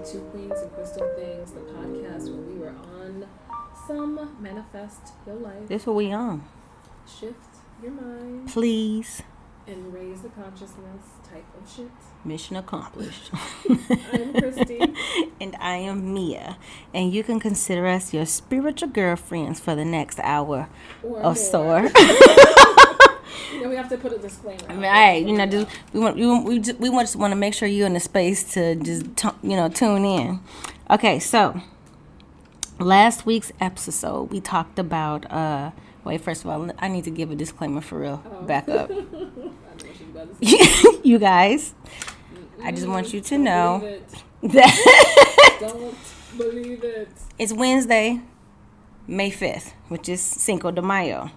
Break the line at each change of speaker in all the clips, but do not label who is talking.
Two Queens and Crystal Things, the podcast where we were on some manifest your life.
This what we on.
Shift your mind.
Please.
And raise the consciousness type of shit.
Mission accomplished.
I'm Christy.
And I am Mia. And you can consider us your spiritual girlfriends for the next hour or so.
We have to put a disclaimer.
Right, we just want to make sure you're in the space to just tune in. Okay, so last week's episode we talked about first of all, I need to give a disclaimer for real. Back up. You guys, I just want you to know that
don't believe it.
It's Wednesday, May 5th, which is Cinco de Mayo.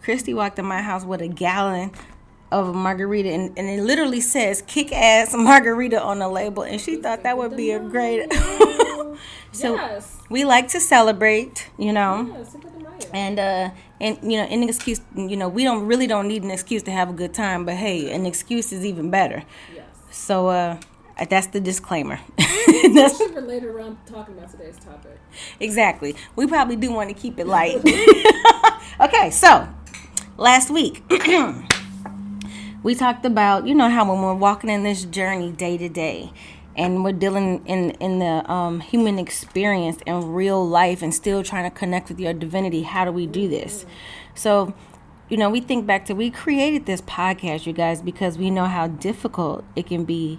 Christy walked in my house with a gallon of margarita, and it literally says kick-ass margarita on the label, and she thought that would be a great... So yes. We like to celebrate,
Yes,
and an excuse, we don't need an excuse to have a good time, but hey, an excuse is even better.
Yes.
So, that's the disclaimer.
Especially for later on talking about today's topic.
Exactly. We probably do want to keep it light. Okay, so last week we talked about how when we're walking in this journey day to day and we're dealing in the human experience in real life and still trying to connect with your divinity, how do we do this? So we think back to, we created this podcast, you guys, because we know how difficult it can be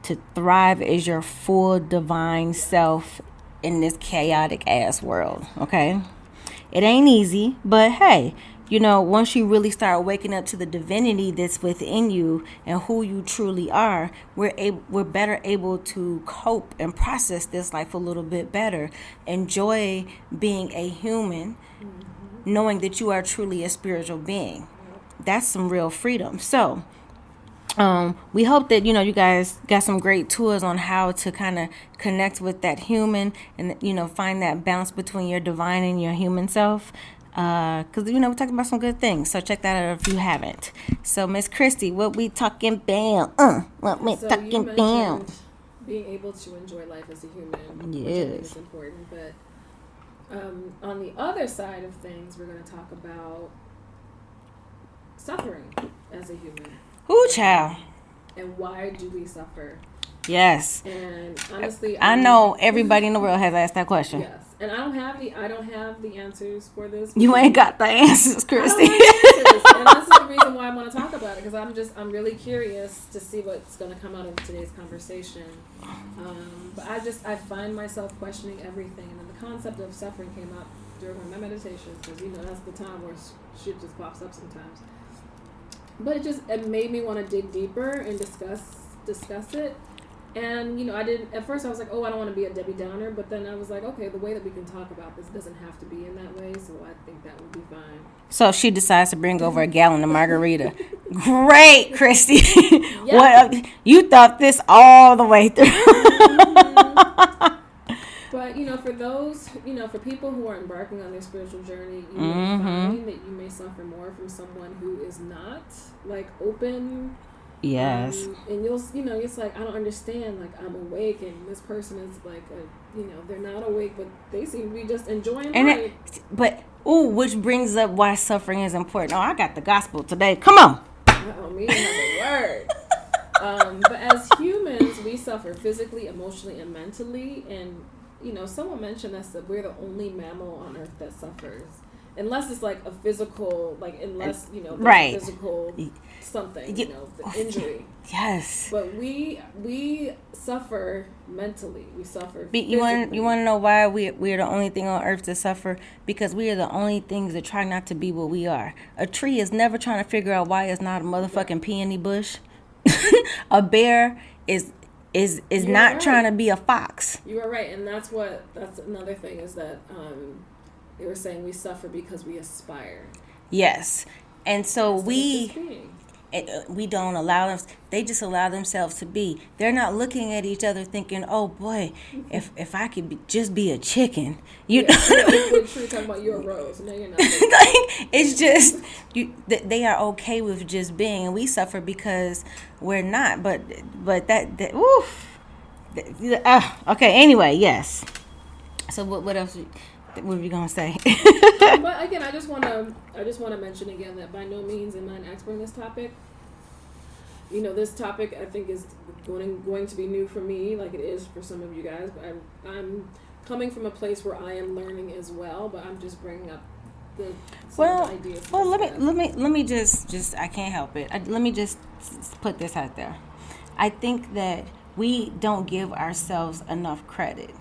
to thrive as your full divine self in this chaotic ass world. Okay, it ain't easy, but hey, once you really start waking up to the divinity that's within you and who you truly are, we're better able to cope and process this life a little bit better. Enjoy being a human, knowing that you are truly a spiritual being. That's some real freedom. So we hope that you guys got some great tools on how to kind of connect with that human and find that balance between your divine and your human self. Because we're talking about some good things, so check that out if you haven't. So Miss Christie, what we talking about?
Being able to enjoy life as a human,
yes,
which I think is important. But on the other side of things, we're going to talk about suffering as a human.
Ooh, child.
And why do we suffer?
Yes.
And honestly,
I know everybody in the world has asked that question.
Yes. And I don't have the answers for this.
You ain't got the answers, Christy.
I don't have answers. And that's the reason why I want to talk about it, because I'm really curious to see what's going to come out of today's conversation. But I find myself questioning everything, and then the concept of suffering came up during my meditations, because that's the time where shit just pops up sometimes. But it made me want to dig deeper and discuss it. And, at first I was like, I don't want to be a Debbie Downer, but then I was like, okay, the way that we can talk about this doesn't have to be in that way, so I think that would be fine.
So she decides to bring over a gallon of margarita. Great, Christy.
Yep.
What, you thought this all the way through.
But, for those, for people who are embarking on their spiritual journey, you may find that you may suffer more from someone who is not, open.
Yes.
And you'll, it's like, I don't understand, I'm awake, and this person is they're not awake, but they seem to be just enjoying life.
Which brings up why suffering is important. Oh, I got the gospel today. Come on.
Me has a word. But as humans, we suffer physically, emotionally, and mentally. And, someone mentioned that we're the only mammal on Earth that suffers. Unless it's a physical, unless,
right,
a physical something, the injury.
Yes.
But we suffer mentally. We suffer physically.
You want to know why we're the only thing on Earth to suffer? Because we are the only things that try not to be what we are. A tree is never trying to figure out why it's not a motherfucking peony bush. A bear is not right, trying to be a fox.
You are right, and that's another thing is that they were saying we suffer because we aspire.
Yes. And so we don't allow them. They just allow themselves to be. They're not looking at each other thinking, "Oh boy, if I could just be a chicken." You're
talking about you're a rose. No, you're not.
It's just they are okay with just being, and we suffer because we're not. But that oof. Okay. Anyway, yes. So what else? What were you gonna say?
But again, I just want to mention again that by no means am I an expert in this topic. You know, this topic I think is going to be new for me, like it is for some of you guys. But I'm coming from a place where I am learning as well. But I'm just bringing up some ideas.
Well, let me just I can't help it. Let me just put this out there. I think that we don't give ourselves enough credit.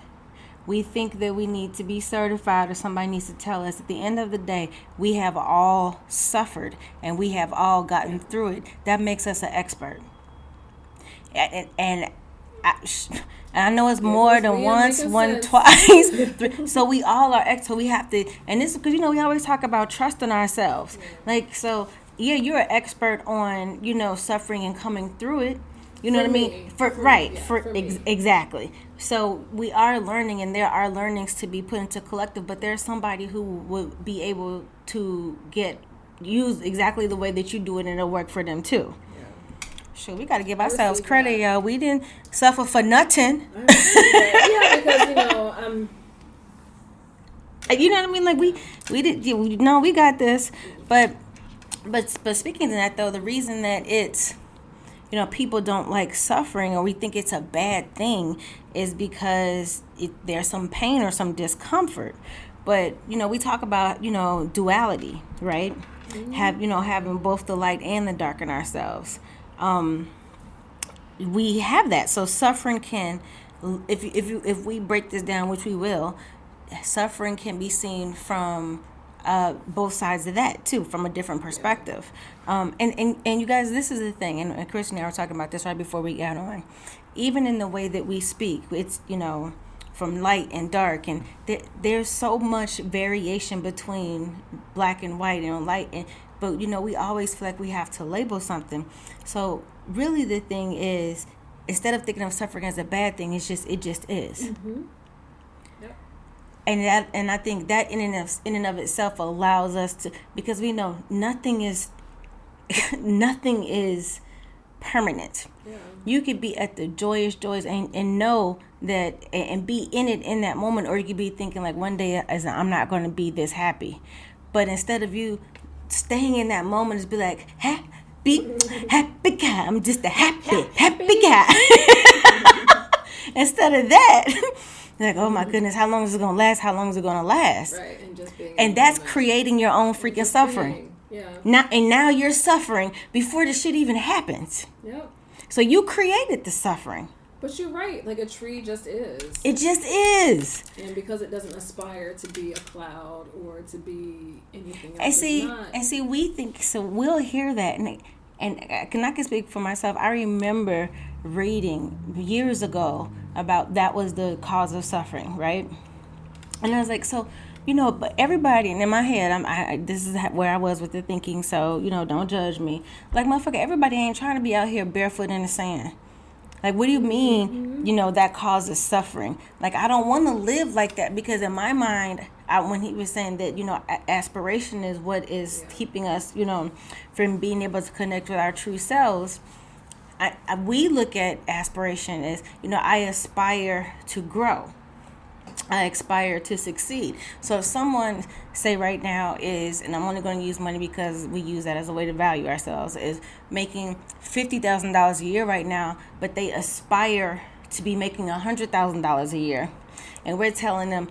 We think that we need to be certified or somebody needs to tell us. At the end of the day, we have all suffered and we have all gotten through it. That makes us an expert. And I know it's more than once, twice. So we all are experts. So we have to, and this is because, we always talk about trusting ourselves. Like, so, yeah, you're an expert on, suffering and coming through it. You know what I mean? Exactly. So we are learning, and there are learnings to be put into collective, but there's somebody who would be able to use exactly the way that you do it, and it'll work for them too. Yeah. Sure, we got to give ourselves credit, y'all. We didn't suffer for nothing.
Yeah, because,
you know what I mean? Like we did. No, we got this. But speaking of that, though, the reason that it's people don't like suffering or we think it's a bad thing is because there's some pain or some discomfort. But, we talk about, duality, right? Mm-hmm. Having both the light and the dark in ourselves. We have that. So suffering can, if we break this down, which we will, suffering can be seen from both sides of that too, from a different perspective. And you guys, this is the thing, and Chris and I were talking about this right before we got on. Even in the way that we speak, it's from light and dark, and there's so much variation between black and white and light, but we always feel like we have to label something. So really, the thing is, instead of thinking of suffering as a bad thing, it just is. Mm-hmm. And I think that in and of itself allows us to, because we know nothing is permanent. Yeah. You could be at the joyous and know that and be in it in that moment, or you could be thinking like one day I'm not going to be this happy, but instead of you staying in that moment, just be like happy guy. I'm just a happy guy. Instead of that. Like, oh my goodness, how long is it going to last? How long is it going to last?
Right, and just being.
And that's creating your own freaking suffering.
Yeah.
Now you're suffering before the shit even happens.
Yep.
So you created the suffering.
But you're right. Like a tree just is.
It just is.
And because it doesn't aspire to be a cloud or to be anything else,
and see, we think so. We'll hear that, and I can speak for myself. I remember reading years ago about that was the cause of suffering, right? And I was like, so, but everybody, and in my head, this is where I was with the thinking, so, don't judge me. Like, motherfucker, everybody ain't trying to be out here barefoot in the sand. Like, what do you mean, that causes suffering? Like, I don't want to live like that, because in my mind, when he was saying that, aspiration is what is keeping us, from being able to connect with our true selves, we look at aspiration as, I aspire to grow. I aspire to succeed. So if someone, say right now is, and I'm only going to use money because we use that as a way to value ourselves, is making $50,000 a year right now, but they aspire to be making $100,000 a year, and we're telling them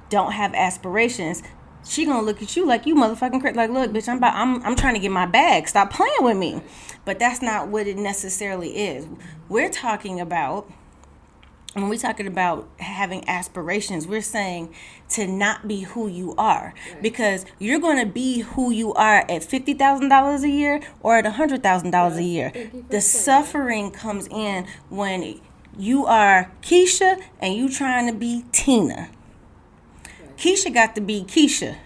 don't have aspirations, she gonna look at you like you motherfucking crazy. Like, look, bitch, I'm trying to get my bag. Stop playing with me. But that's not what it necessarily is. We're talking about, when we're talking about having aspirations, we're saying to not be who you are. Right. Because you're going to be who you are at $50,000 a year or at $100,000 a year. The suffering comes in when you are Keisha and you trying to be Tina. Keisha got to be Keisha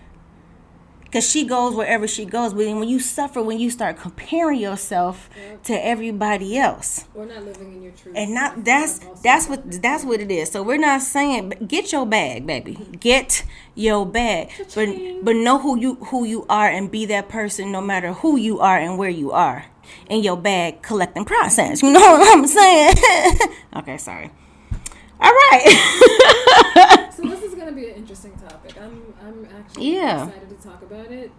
because she goes wherever she goes. But when you suffer, when you start comparing yourself to everybody else,
or not living in your truth,
and not that's what it is. So we're not saying get your bag, baby, get your bag, but know who you are and be that person no matter who you are and where you are in your bag collecting process. You know what I'm saying? Okay, sorry. All right.
So this is going to be an interesting topic. I'm actually excited to talk about it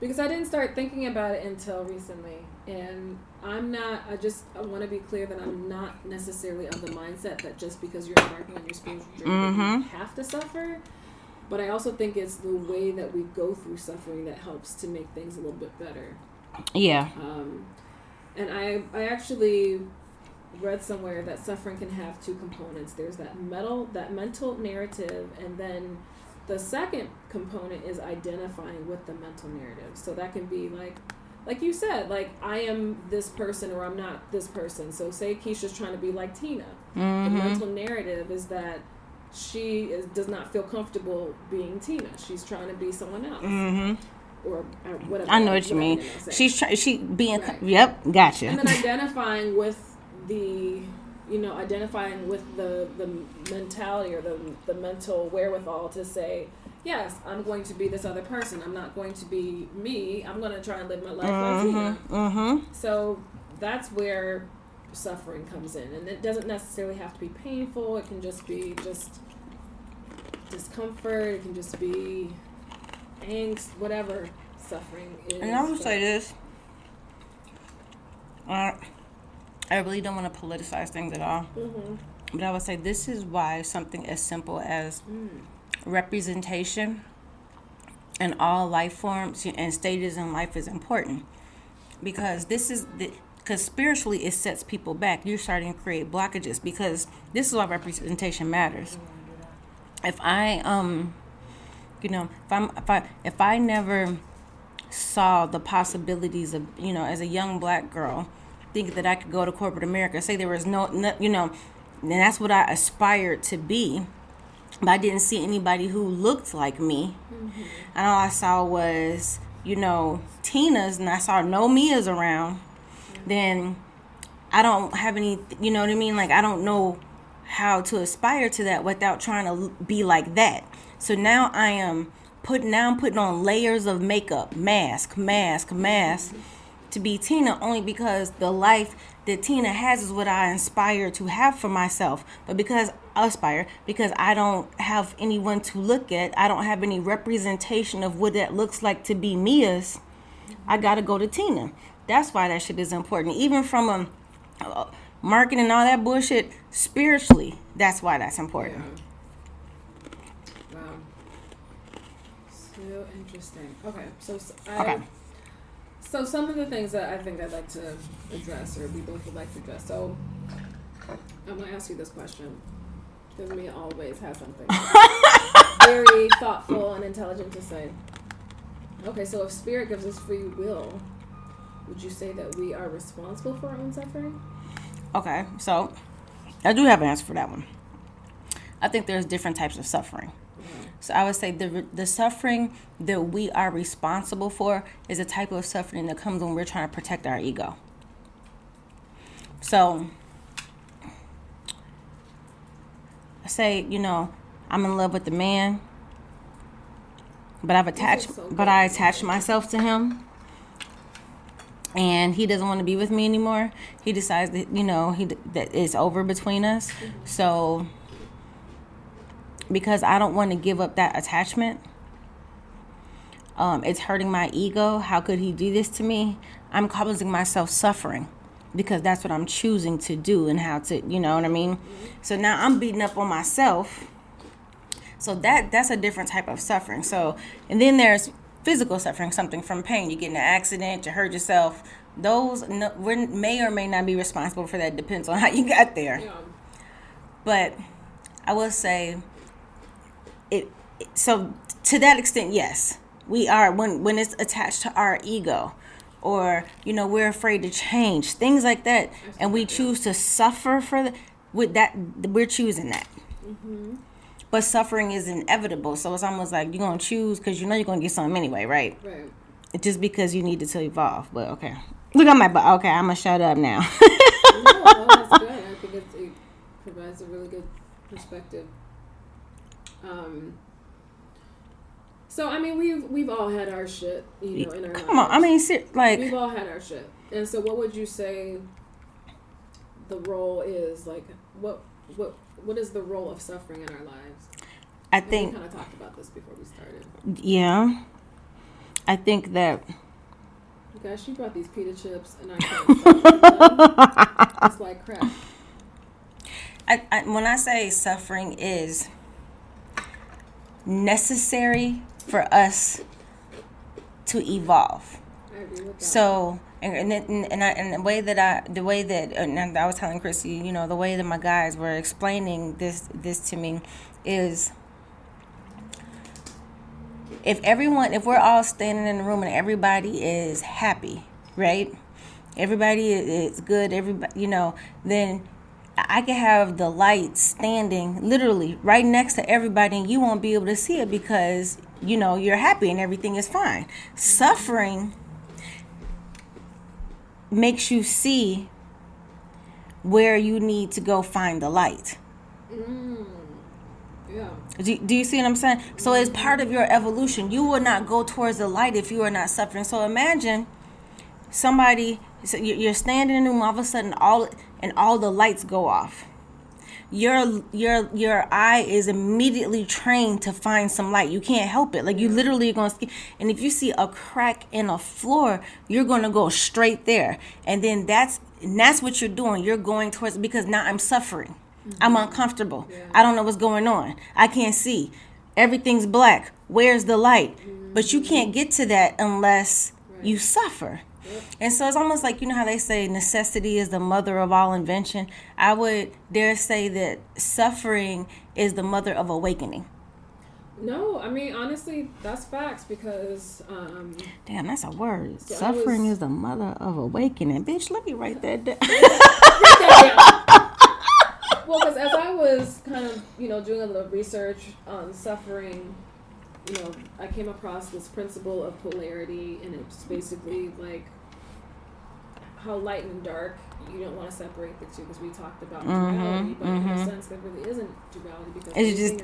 because I didn't start thinking about it until recently, and I want to be clear that I'm not necessarily of the mindset that just because you're embarking on your spiritual journey, you have to suffer. But I also think it's the way that we go through suffering that helps to make things a little bit better.
Yeah.
And I actually read somewhere that suffering can have two components. There's that mental narrative, and then the second component is identifying with the mental narrative. So that can be like you said, like I am this person or I'm not this person. So say Keisha's trying to be like Tina. The mental narrative is that does not feel comfortable being Tina. She's trying to be someone else. Or whatever.
I know what you mean. She being right. Yep, gotcha.
And then identifying with the mentality or the mental wherewithal to say, yes, I'm going to be this other person. I'm not going to be me. I'm going to try and live my life like Tina. So that's where suffering comes in, and it doesn't necessarily have to be painful. It can just be discomfort. It can just be angst, whatever suffering is.
And I will say this. I really don't want to politicize things at all. But I would say this is why something as simple as representation in all life forms and stages in life is important. Because because spiritually it sets people back. You're starting to create blockages because this is why representation matters. If I if I never saw the possibilities of, as a young black girl, think that I could go to corporate America, say there was no, and that's what I aspired to be, but I didn't see anybody who looked like me. And all I saw was, Tina's, and I saw no Mia's around, then I don't have any, you know what I mean? Like, I don't know how to aspire to that without trying to be like that. So now I'm putting on layers of makeup, mask, to be Tina, only because the life that Tina has is what I aspire to have for myself. But because I don't have anyone to look at, I don't have any representation of what that looks like to be Mia's, I gotta go to Tina. That's why that shit is important. Even from a marketing and all that bullshit, spiritually, that's why that's important.
Yeah. Wow. So interesting. Okay, so some of the things that I think I'd like to address, or we both would like to address. So I'm going to ask you this question, because Mia always has something very thoughtful and intelligent to say. Okay, so if spirit gives us free will, would you say that we are responsible for our own suffering?
Okay, so I do have an answer for that one. I think there's different types of suffering. So I would say the suffering that we are responsible for is a type of suffering that comes when we're trying to protect our ego. So, say, I'm in love with the man, but I attached myself to him, and he doesn't want to be with me anymore. He decides that, that it's over between us. So, because I don't want to give up that attachment, it's hurting my ego. How could he do this to me? I'm causing myself suffering because that's what I'm choosing to do, and how to, you know what I mean? So now I'm beating up on myself. So that's a different type of suffering. So, and then there's physical suffering, something from pain. You get in an accident, you hurt yourself. Those we may or may not be responsible for that. Depends on how you got there. Yeah. But I will say, so to that extent, yes, we are, when it's attached to our ego, or we're afraid to change, things like that, and we choose to suffer with that, we're choosing that. But suffering is inevitable, so it's almost like you're gonna choose because you're gonna get something anyway, right? Just because you need to evolve. But okay, look at my butt. Okay, I'm gonna shut up now.
No, that's good. I think it provides a really good perspective. So I mean, we've all had our shit, in our lives.
Come on, I mean,
we've all had our shit. And so, what would you say the role is? Like, what what is the role of suffering in our lives?
I think
we kind of talked about this before we started.
Yeah, I think that.
Gosh, she brought these pita chips, and I can't stop. It's like crap.
When I say suffering is necessary for us to evolve.
I agree with that.
So, and the way that I was telling Chrissy, the way that my guys were explaining this to me is, if we're all standing in the room and everybody is happy, right? Everybody is good, everybody, then I can have the light standing literally right next to everybody and you won't be able to see it because, you're happy and everything is fine. Suffering makes you see where you need to go find the light.
Yeah.
Do you see what I'm saying? So it's part of your evolution. You will not go towards the light if you are not suffering. So imagine you're standing in the room, all of a sudden all the lights go off. Your eye is immediately trained to find some light. You can't help it. Like, you literally are going to see. And if you see a crack in a floor, you're going to go straight there. And then that's what you're doing. You're going towards it because now I'm suffering. I'm uncomfortable. Yeah. I don't know what's going on. I can't see. Everything's black. Where's the light? But you can't get to that unless you suffer. Yep. And so it's almost like, how they say necessity is the mother of all invention. I would dare say that suffering is the mother of awakening.
No, I mean, honestly, that's facts because...
Damn, that's a word. So suffering is the mother of awakening. Bitch, let me write that down.
Well, because as I was kind of, doing a little research on suffering, I came across this principle of polarity, and it's basically like how light and dark, you don't want to separate the two because we talked about duality, but in a sense there really isn't duality because everything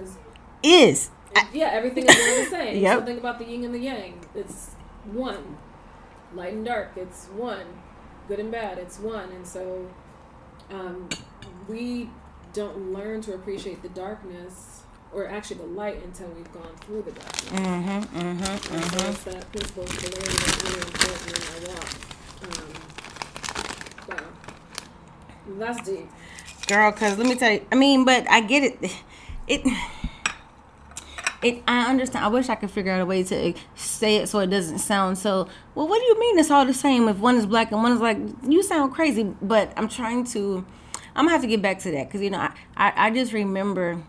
is. Everything is one and the same. Yep. So think about the yin and the yang. It's one. Light and dark, it's one. Good and bad, it's one. And so we don't learn to appreciate the darkness, or actually the light, until we've gone through the darkness. So it's that principle of polarity that's really important in our walk. Wow. That's deep.
Girl, because let me tell you, but I get it. I understand. I wish I could figure out a way to say it so it doesn't sound so, well, what do you mean it's all the same if one is black and one is like, you sound crazy. But I'm going to have to get back to that because, I just remember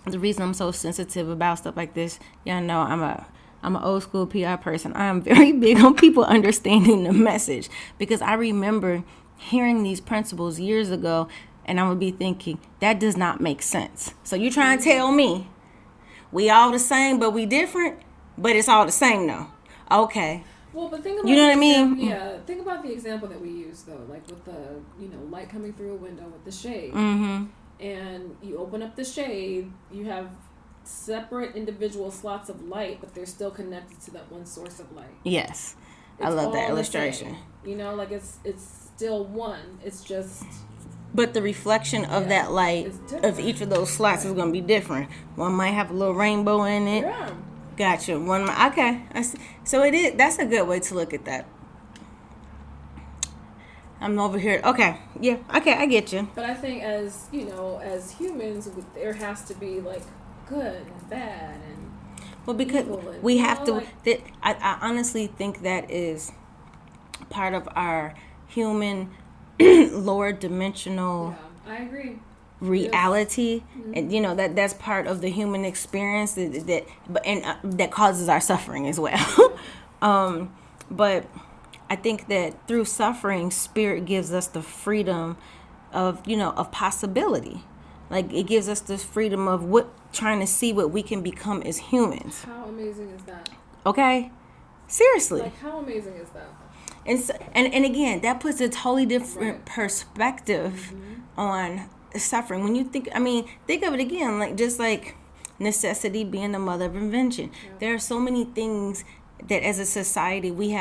the reason I'm so sensitive about stuff like this. Y'all know I'm an old school PR person. I'm very big on people understanding the message because I remember hearing these principles years ago and I would be thinking, that does not make sense. So you trying to tell me we all the same, but we different, but it's all the same though. Okay.
Well, but think about
what I mean?
Yeah, think about the example that we use though, like with the light coming through a window with the shade, and you open up the shade, you have separate individual slots of light, but they're still connected to that one source of light.
Yes, I love that illustration.
Like it's still one. It's just.
But the reflection of that light of each of those slots is going to be different. One might have a little rainbow in it.
Yeah.
Gotcha. Okay. So it is. That's a good way to look at that. I'm over here. Okay. Yeah. Okay. I get you.
But I think as humans, there has to be like good and bad and.
Well, because we have to. I honestly think that is part of our human. Lower dimensional
I agree.
reality, and that's part of the human experience that causes our suffering as well. But I think that through suffering, spirit gives us the freedom of possibility. Like it gives us this freedom of trying to see what we can become as humans.
How amazing is that?
Okay, seriously.
Like how amazing is that?
And again, that puts a totally different perspective on suffering. When you think of it again, like just like necessity being the mother of invention. Yeah. There are so many things that as a society we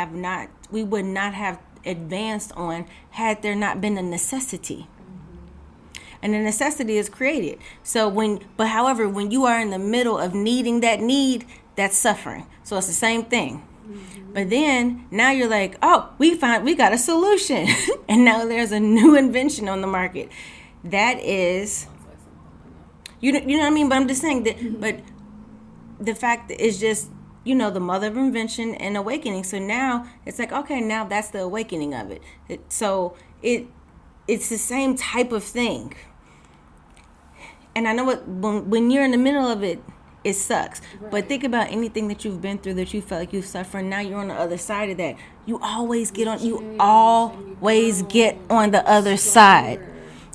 would not have advanced on had there not been a necessity. and the necessity is created. So however, when you are in the middle of needing that need, that's suffering. So it's the same thing. But then now you're like, oh, we got a solution. And now there's a new invention on the market. That is, you know what I mean? But I'm just saying that, but the fact that it's just, the mother of invention and awakening. So now it's like, okay, now that's the awakening of it. It's the same type of thing. And I know when you're in the middle of it, it sucks. Right. But think about anything that you've been through that you felt like you've suffered. Now you're on the other side of that. You always get on the other side.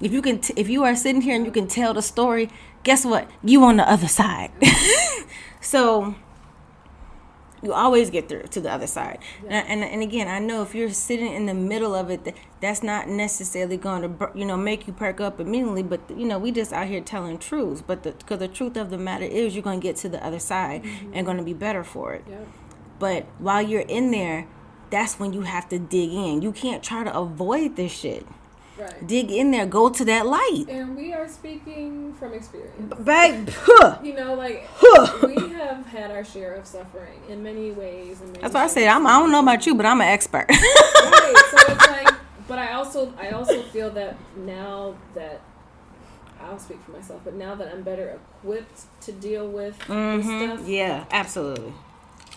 If you are sitting here and you can tell the story, guess what? You on the other side. So you always get through to the other side. Yeah. And again, I know if you're sitting in the middle of it, that's not necessarily going to, make you perk up immediately. But, we just out here telling truths. But because the truth of the matter is you're going to get to the other side and going to be better for it. Yeah. But while you're in there, that's when you have to dig in. You can't try to avoid this shit. Right. Dig in there. Go to that light.
And we are speaking from experience.
Babe,
we have had our share of suffering in many ways.
That's why I said I don't know about you, but I'm an expert.
Right. So it's like, but I also feel that now that I'll speak for myself, but now that I'm better equipped to deal with this stuff.
Yeah, absolutely.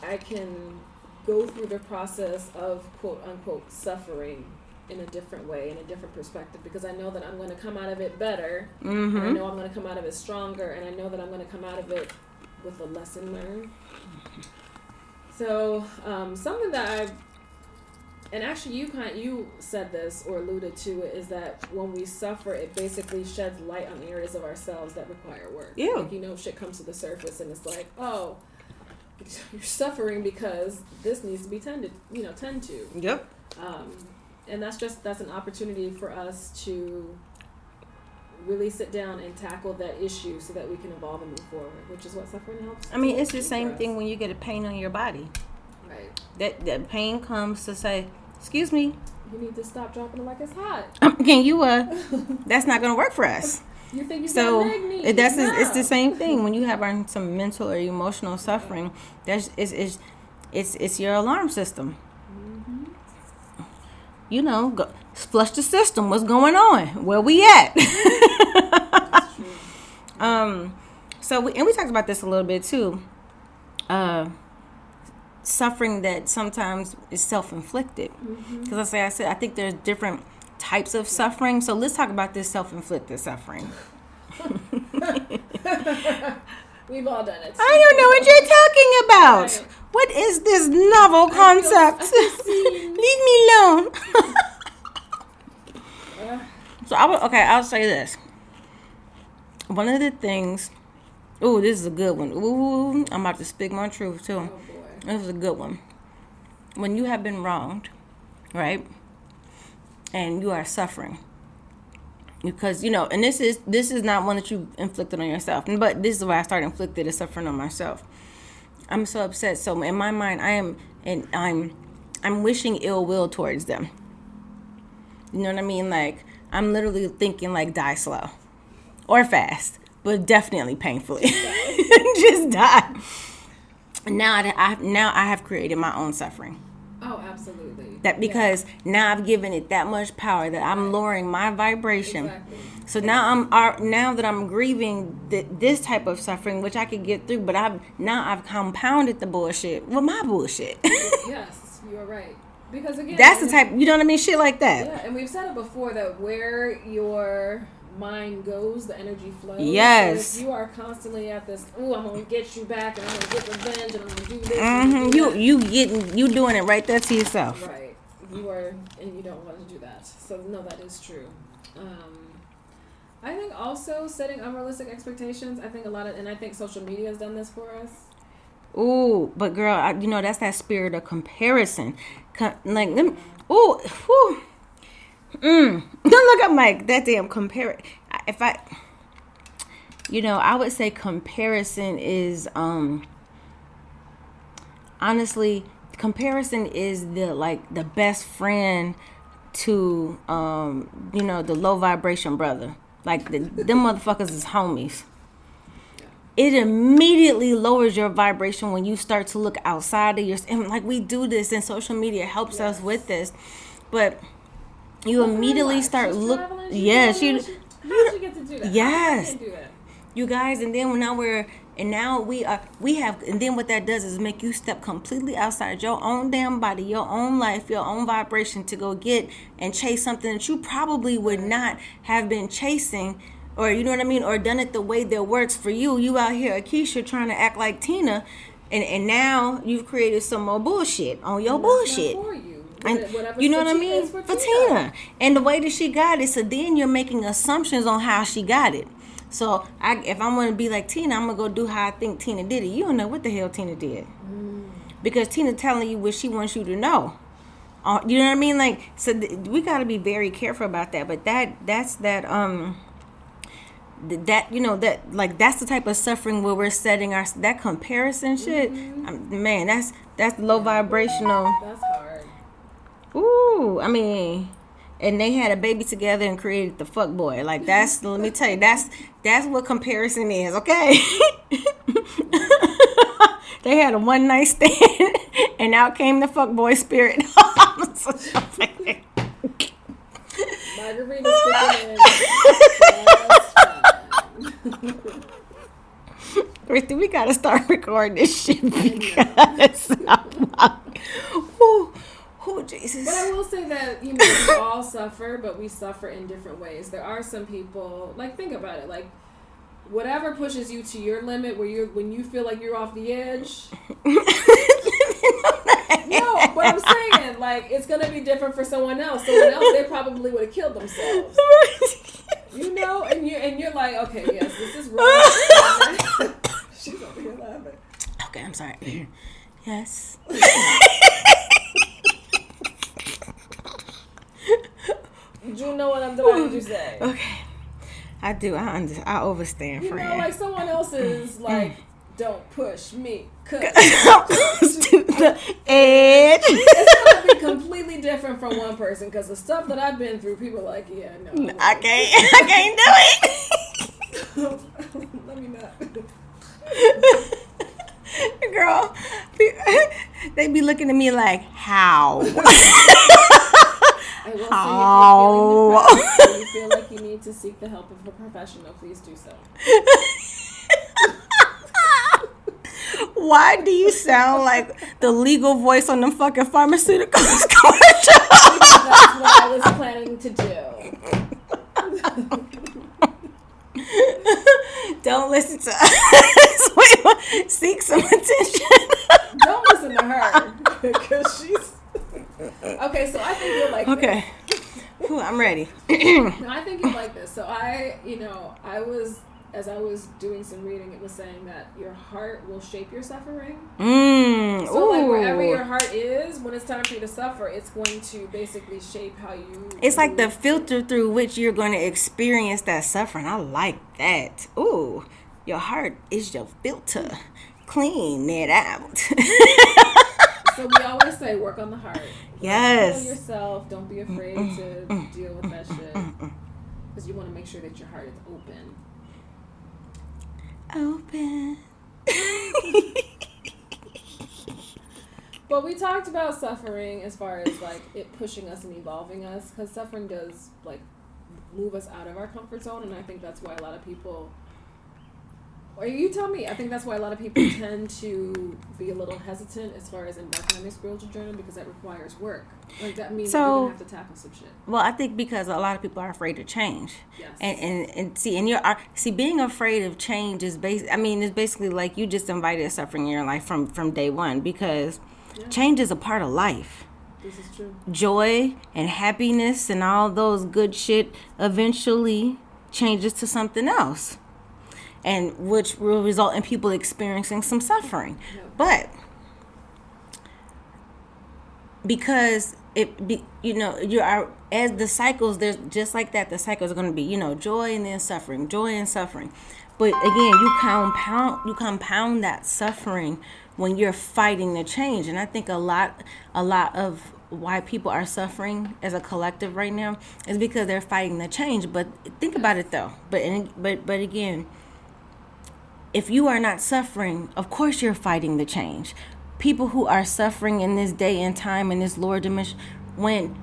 I can go through the process of quote unquote suffering in a different way, in a different perspective, because I know that I'm going to come out of it better, and I know I'm going to come out of it stronger, and I know that I'm going to come out of it with a lesson learned. So something that and actually you said this or alluded to it, is that when we suffer, it basically sheds light on areas of ourselves that require work.
Yeah.
Like, shit comes to the surface and it's like, oh, you're suffering because this needs to be tend to.
Yep.
And that's an opportunity for us to really sit down and tackle that issue so that we can evolve and move forward, which is what suffering helps.
I mean, it's the same thing when you get a pain on your body.
Right.
That pain comes to say, excuse me,
you need to stop dropping it like it's hot.
Can you, that's not going to work for us.
You think
it's the same thing when you have some mental or emotional suffering. It's your alarm system. Go flush the system. What's going on? Where we at?
That's true.
So we talked about this a little bit too. Suffering that sometimes is self-inflicted. Because I said, I think there's different types of suffering. So let's talk about this self-inflicted suffering.
We've all done it.
I don't know what you're talking about. Right. What is this novel concept? Leave me alone. So I'll say this. One of the things. Ooh, this is a good one. Ooh, I'm about to speak my truth too.
Oh boy.
This is a good one. When you have been wronged, right, and you are suffering, because and this is not one that you inflicted on yourself, but this is why I started inflicted is suffering on myself. I'm so upset. So in my mind, I'm wishing ill will towards them. You know what I mean? Like, I'm literally thinking like die slow or fast, but definitely painfully. Just die. Now I have created my own suffering.
Oh, absolutely.
That because now I've given it that much power that I'm lowering my vibration.
Exactly.
So now that I'm grieving this type of suffering, which I could get through, but I've compounded the bullshit with my bullshit.
Yes, you're right. Because again,
that's the type, you know what I mean? Shit like that.
Yeah, and we've said it before that where your mind goes, the energy flows.
Yes.
So if you are constantly at this, I'm gonna get you back, and I'm gonna get revenge, and I'm gonna do this.
You doing it right there to yourself.
Right. You are, and you don't want to do that. So no, that is true. I think also setting unrealistic expectations. I think I think social media has done this for us.
Ooh, but girl, that's that spirit of comparison. Like them. Ooh, whew. Don't look at Mike. That damn I would say comparison is honestly, comparison is the best friend to the low vibration brother. Like, them motherfuckers is homies. It immediately lowers your vibration when you start to look outside of your... And, like, we do this, and social media helps us with this. But you immediately start look... Yeah,
How did you get to do that?
Yes.
I can't do that.
You guys, and then we have, and then what that does is make you step completely outside your own damn body, your own life, your own vibration to go get and chase something that you probably would not have been chasing, or you know what I mean, or done it the way that works for you. You out here, Akeisha, trying to act like Tina, and now you've created some more bullshit on your bullshit.
Not for you.
And you know what I mean? For Tina. And the way that she got it, so then you're making assumptions on how she got it. So if I want to be like Tina, I'm going to go do how I think Tina did it. You don't know what the hell Tina did. Because Tina telling you what she wants you to know. You know what I mean? Like, so we got to be very careful about that. But that's the type of suffering where we're setting that comparison shit. Man, that's low vibrational.
That's hard.
Ooh, I mean, and they had a baby together and created the fuck boy. Like, that's, let me tell you, that's what comparison is, okay? They had a one night stand, and out came the fuck boy spirit.
Margarita's kicking in.
Christy, we gotta start recording this shit because oh, Jesus.
But I will say that, you know, we all suffer, but we suffer in different ways. There are some people, like, think about it, like, whatever pushes you to your limit, when you feel like you're off the edge. No, but I'm saying, like, it's gonna be different for someone else. Someone else, they probably would have killed themselves. You know, and you're like, okay, yes, this is wrong. She's over here laughing.
Okay, I'm sorry. Yes.
You know what I'm trying to say.
Okay. I do. I overstand, friend.
You know, like someone else's, like, don't push me.
To the edge.
It's going to be completely different from one person, because the stuff that I've been through, people are like, yeah, no.
I can't do
it. Let me not.
Girl, they be looking at me like, how?
I will say, if you feel like you need to seek the help of a professional, please do so.
Why do you sound like the legal voice on the fucking pharmaceuticals commercial?
Because that's what I was planning to do.
Don't listen to us. Seek some attention.
Don't listen to her, because she's... Okay, so I think you're like
okay. Ooh, I'm ready.
No, I think you like this. So I was doing some reading, it was saying that your heart will shape your suffering. So like wherever your heart is, when it's time for you to suffer, it's going to basically shape how you...
It's like the filter through which you're going to experience that suffering. I like that. Ooh, your heart is your filter. Clean it out.
So we always say work on the heart.
Yes.
Heal yourself. Don't be afraid to deal with that shit. Because you want to make sure that your heart is open.
Open.
But we talked about suffering as far as like it pushing us and evolving us, because suffering does like move us out of our comfort zone, and I think that's why a lot of people, or you tell me, I think that's why a lot of people tend to be a little hesitant as far as embarking on their spiritual journey, because that requires work. Like that means you're gonna have to tackle some shit.
Well, I think because a lot of people are afraid to change.
Yes.
And being afraid of change is it's basically like you just invited suffering in your life from day one, because change is a part of life.
This is true. Joy
and happiness and all those good shit eventually changes to something else, and which will result in people experiencing some suffering. Yep. But because you are, as the cycles, there's just like that, the cycles are going to be, joy and then suffering, joy and suffering. But again, you compound that suffering when you're fighting the change. And I think a lot of why people are suffering as a collective right now is because they're fighting the change. But think about it though. But again, if you are not suffering, of course you're fighting the change. People who are suffering in this day and time in this lower dimension, when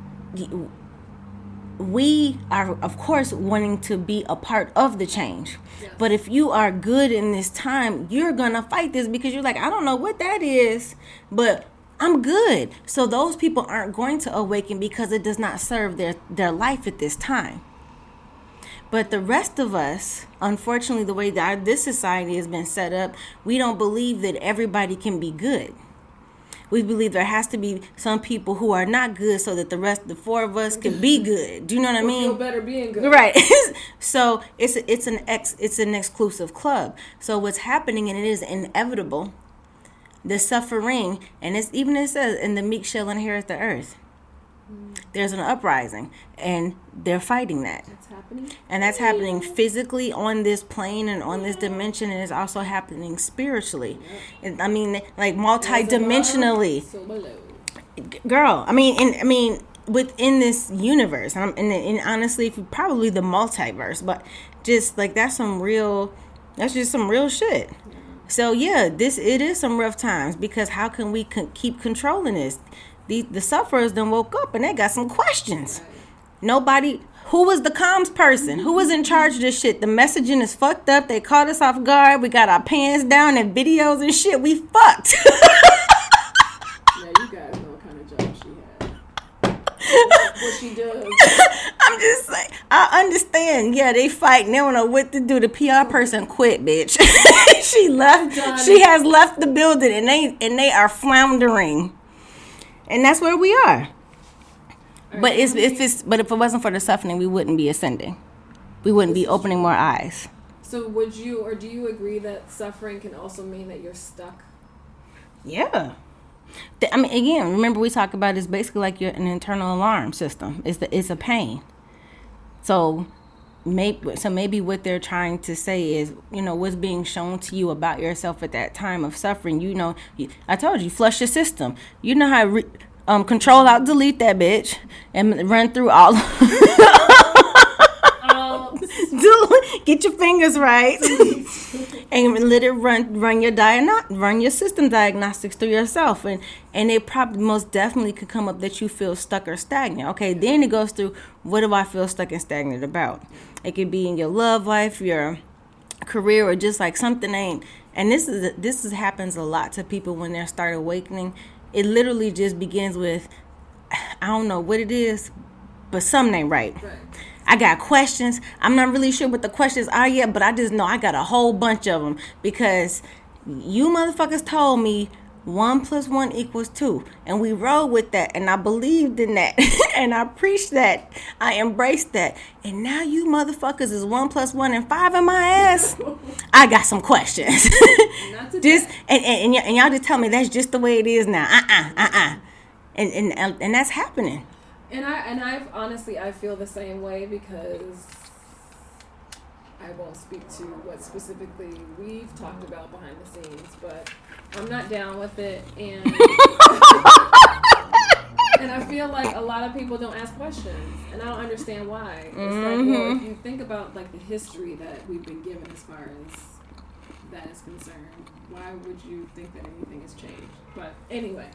we are, of course, wanting to be a part of the change. Yes. But if you are good in this time, you're gonna fight this because you're like, I don't know what that is, but I'm good. So those people aren't going to awaken because it does not serve their life at this time. But the rest of us, unfortunately, the way that this society has been set up, we don't believe that everybody can be good. We believe there has to be some people who are not good so that the four of us can be good. Do you know what I mean?
Feel better being good.
Right. So it's an exclusive club. So what's happening, and it is inevitable, the suffering, and it says, and the meek shall inherit the earth. There's an uprising, and they're fighting that.
That's happening.
And that's happening physically on this plane and on this dimension, and it's also happening spiritually. And, I mean, like multi-dimensionally. Girl, I mean, within this universe, and honestly, probably the multiverse, but just like that's just some real shit. So yeah, it is some rough times, because how can we keep controlling this? The sufferers done woke up and they got some questions. Nobody, who was the comms person? Who was in charge of this shit? The messaging is fucked up. They caught us off guard. We got our pants down and videos and shit. We fucked.
Yeah, you guys know what kind of job she had. What she does.
I'm just like, I understand. Yeah, they fighting. They don't know what to do. The PR person quit, bitch. She left. She has left the building, and they are floundering. And that's where we are. But if it wasn't for the suffering, we wouldn't be ascending. We wouldn't be opening more eyes.
So do you agree that suffering can also mean that you're stuck?
Yeah. I mean, again, remember we talked about it's basically like an internal alarm system. It's a pain. So maybe what they're trying to say is, what's being shown to you about yourself at that time of suffering. I told you, flush your system. You know how control out, delete that bitch, and run through all. Get your fingers right, and let it run your system diagnostics through yourself, and it probably most definitely could come up that you feel stuck or stagnant. Okay, then it goes through, what do I feel stuck and stagnant about? It could be in your love life, your career, or just like something ain't. And this happens a lot to people when they start awakening. It literally just begins with, I don't know what it is, but something ain't right. I got questions. I'm not really sure what the questions are yet, but I just know I got a whole bunch of them, because you motherfuckers told me 1 + 1 = 2, and we rode with that, and I believed in that, and I preached that, I embraced that, and now you motherfuckers is 1 + 1 and 5 in my ass. I got some questions. Just and y'all just tell me that's just the way it is now. And that's happening.
And I've honestly, I feel the same way, because I won't speak to what specifically we've talked about behind the scenes, but I'm not down with it, and and I feel like a lot of people don't ask questions, and I don't understand why. It's like, well, if you think about like the history that we've been given as far as that is concerned, why would you think that anything has changed? But anyway.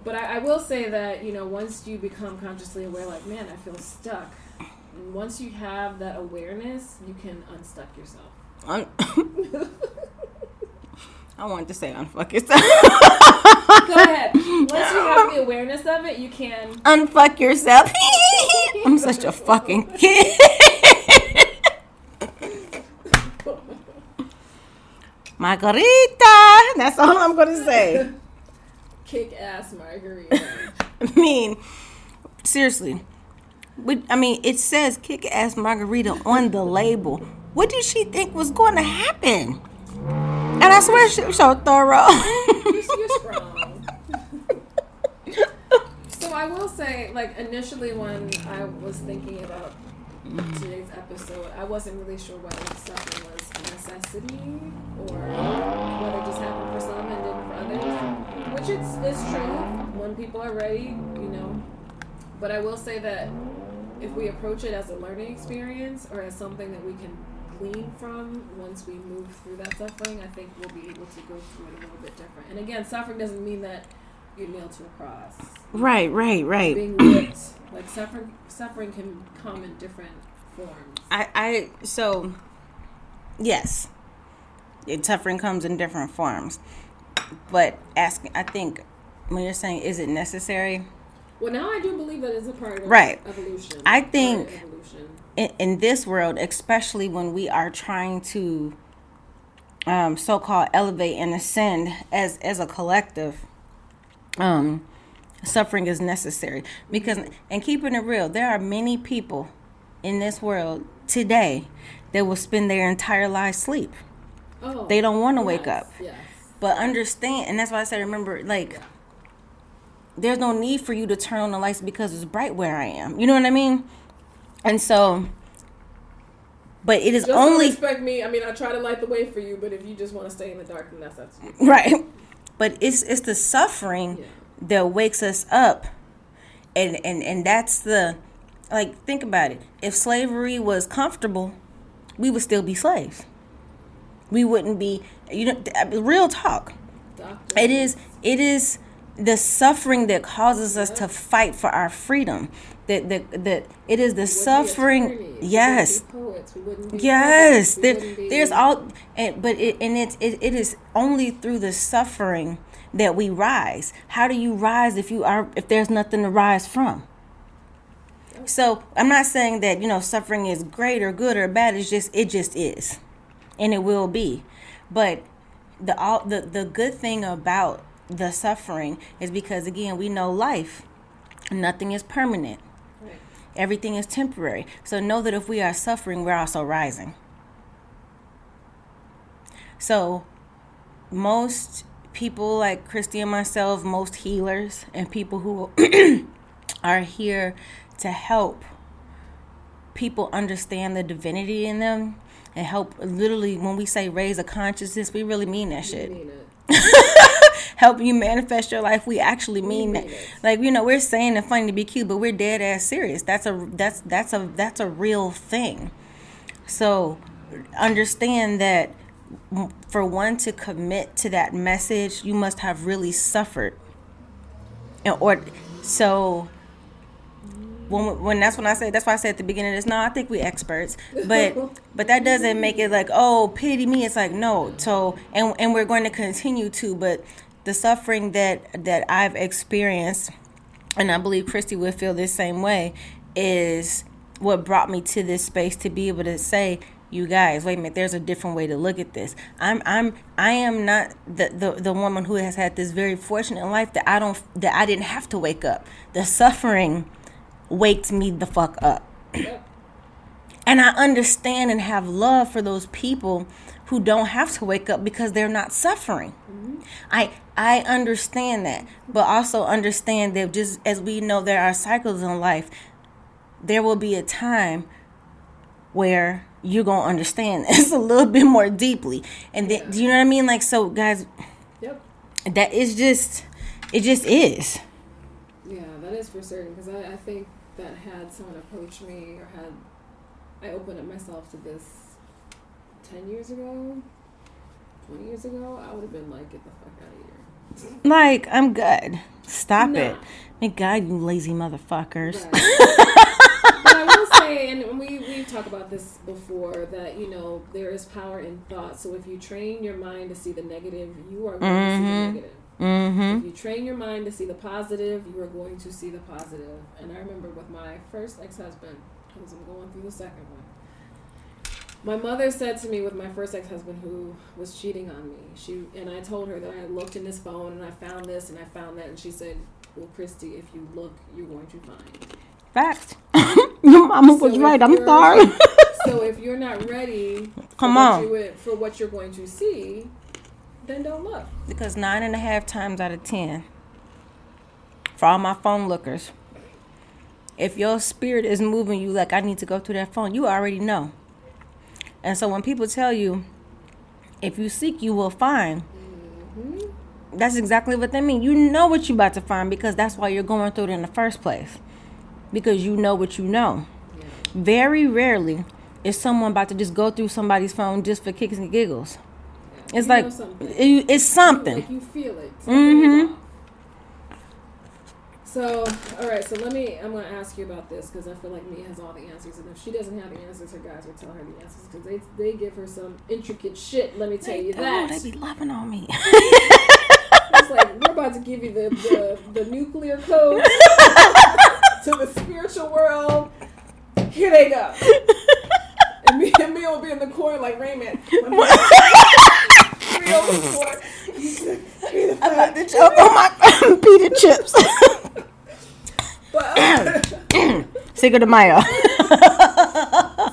But I will say that, once you become consciously aware, like, man, I feel stuck. And once you have that awareness, you can unstuck yourself.
I wanted to say unfuck yourself.
Go ahead. Once you have the awareness of it, you can
unfuck yourself. I'm such a fucking kid. Margarita. That's all I'm going to say.
Kick ass margarita.
I mean, seriously. It says kick ass margarita on the label. What did she think was going to happen? And I swear she was so thorough.
You're strong. So I will say, like, initially when I was thinking about today's episode, I wasn't really sure whether suffering was a necessity or whether it just happened for some and didn't for others. Which it's true when people are ready, you know. But I will say that if we approach it as a learning experience or as something that we can glean from once we move through that suffering, I think we'll be able to go through it a little bit different. And again, suffering doesn't mean that you're nailed to a cross.
Right.
Being whipped, like suffering can come in different forms.
So yes, suffering comes in different forms. But I think when you're saying, is it necessary?
Well, now I do believe that it's a part of evolution.
I think in this world, especially when we are trying to so-called elevate and ascend as a collective, suffering is necessary. Because, and keeping it real, there are many people in this world today that will spend their entire lives asleep.
Oh,
they don't want to wake up.
Yes.
But understand, and that's why I said, remember, like, there's no need for you to turn on the lights because it's bright where I am. You know what I mean? And so, but it is
just
only...
Don't expect me. I mean, I try to light the way for you, but if you just want to stay in the dark, then that's you.
Right. But it's the suffering that wakes us up. And that's the... Like, think about it. If slavery was comfortable, we would still be slaves. We wouldn't be... You know, real talk. Doctor. It is the suffering that causes us to fight for our freedom. That it is the suffering. Yes. Yes. There's all, but it is only through the suffering that we rise. How do you rise if there's nothing to rise from? So I'm not saying that, you know, suffering is great or good or bad. It just is, and it will be. But the good thing about the suffering is because, again, we know life, nothing is permanent. Right. Everything is temporary. So know that if we are suffering, we're also rising. So most people like Christy and myself, most healers and people who are here to help people understand the divinity in them and help, literally, when we say raise a consciousness, we really mean that shit. We mean it. Help you manifest your life. We actually mean that. Like, you know, we're saying it funny to be cute, but we're dead ass serious. That's a real thing. So understand that for one to commit to that message, you must have really suffered. That's why I said at the beginning of this, no, I think we experts, but that doesn't make it like, oh, pity me. It's like, no. So and we're going to continue to, but the suffering that I've experienced, and I believe Christy would feel the same way, is what brought me to this space to be able to say, you guys, wait a minute, there's a different way to look at this. I am not the woman who has had this very fortunate life that I didn't have to wake up. The suffering wakes me the fuck up. Yep. And I understand and have love for those people who don't have to wake up because they're not suffering. Mm-hmm. I understand that, but also understand that just as we know there are cycles in life, there will be a time where you're going to understand this a little bit more deeply. And then, do you know what I mean? Like, so guys, that is just, it just is.
Yeah, that is for certain, because I think that had someone approach me or had I opened up myself to this 10 years ago, 20 years ago, I would have been like, get the fuck out of here.
Like, I'm good. Stop it. Thank God, you lazy motherfuckers.
Right. But I will say, and we've talked about this before, that, you know, there is power in thought. So if you train your mind to see the negative, you are going to see the negative. Mm-hmm. If you train your mind to see the positive, you are going to see the positive. And I remember with my first ex-husband, because I'm going through the second one, my mother said to me with my first ex-husband who was cheating on me, and I told her that I had looked in his phone and I found this and I found that, and she said, well, Christy, if you look, you're going to find.
Fact. Your mama was right. I'm sorry.
So if you're not ready for what you're going to see, then don't look.
Because 9.5 times out of 10, for all my phone lookers, if your spirit is moving you like I need to go through that phone, you already know. And so when people tell you, if you seek, you will find, That's exactly what they mean. You know what you're about to find because that's why you're going through it in the first place. Because you know what you know. Yeah. Very rarely is someone about to just go through somebody's phone just for kicks and giggles. Yeah. It's like it's something.
You feel it. Something is off. So, all right. So I'm going to ask you about this because I feel like Mia has all the answers, and if she doesn't have the answers, her guys will tell her the answers because they give her some intricate shit. Let me tell you that.
They be loving on me.
It's like we're about to give you the nuclear code to the spiritual world. Here they go. And Mia will be in the corner like Raymond. I'm
about to choke on my pita chips. Cinco de Mayo.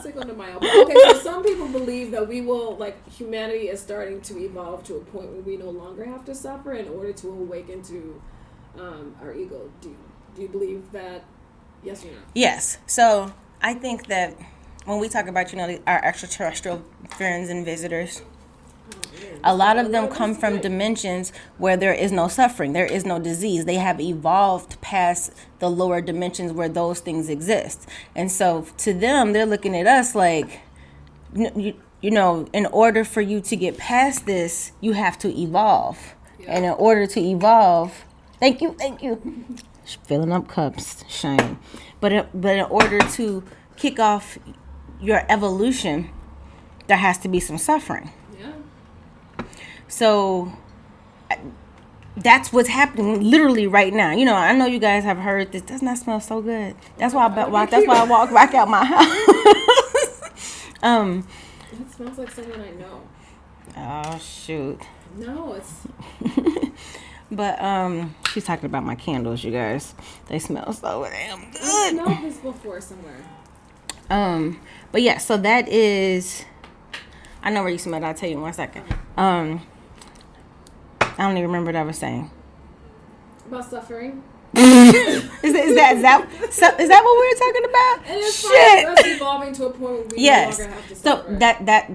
Cinco de Mayo. Okay, so some people believe that we will, like, humanity is starting to evolve to a point where we no longer have to suffer in order to awaken to our ego. Do you believe that? Yes or no?
Yes. So I think that when we talk about, our extraterrestrial friends and visitors, a lot of them come from dimensions where there is no suffering, there is no disease. They have evolved past the lower dimensions where those things exist. And so to them, they're looking at us like, in order for you to get past this, you have to evolve. Yeah. And in order to evolve, thank you. Filling up cups, shame. But in order to kick off your evolution, there has to be some suffering. Yeah. So that's what's happening literally right now. I know you guys have heard this. Does not smell so good. That's why I walk back out my house.
It smells like someone I know.
Oh shoot.
No, it's.
But she's talking about my candles, you guys. They smell so damn good.
I smelled this before somewhere.
But yeah, so that is. I know where you smell it. I'll tell you in 1 second. I don't even remember what I was saying.
About suffering.
Is that what we're talking about?
And it's shit. Us evolving to a point where we no longer have to suffer.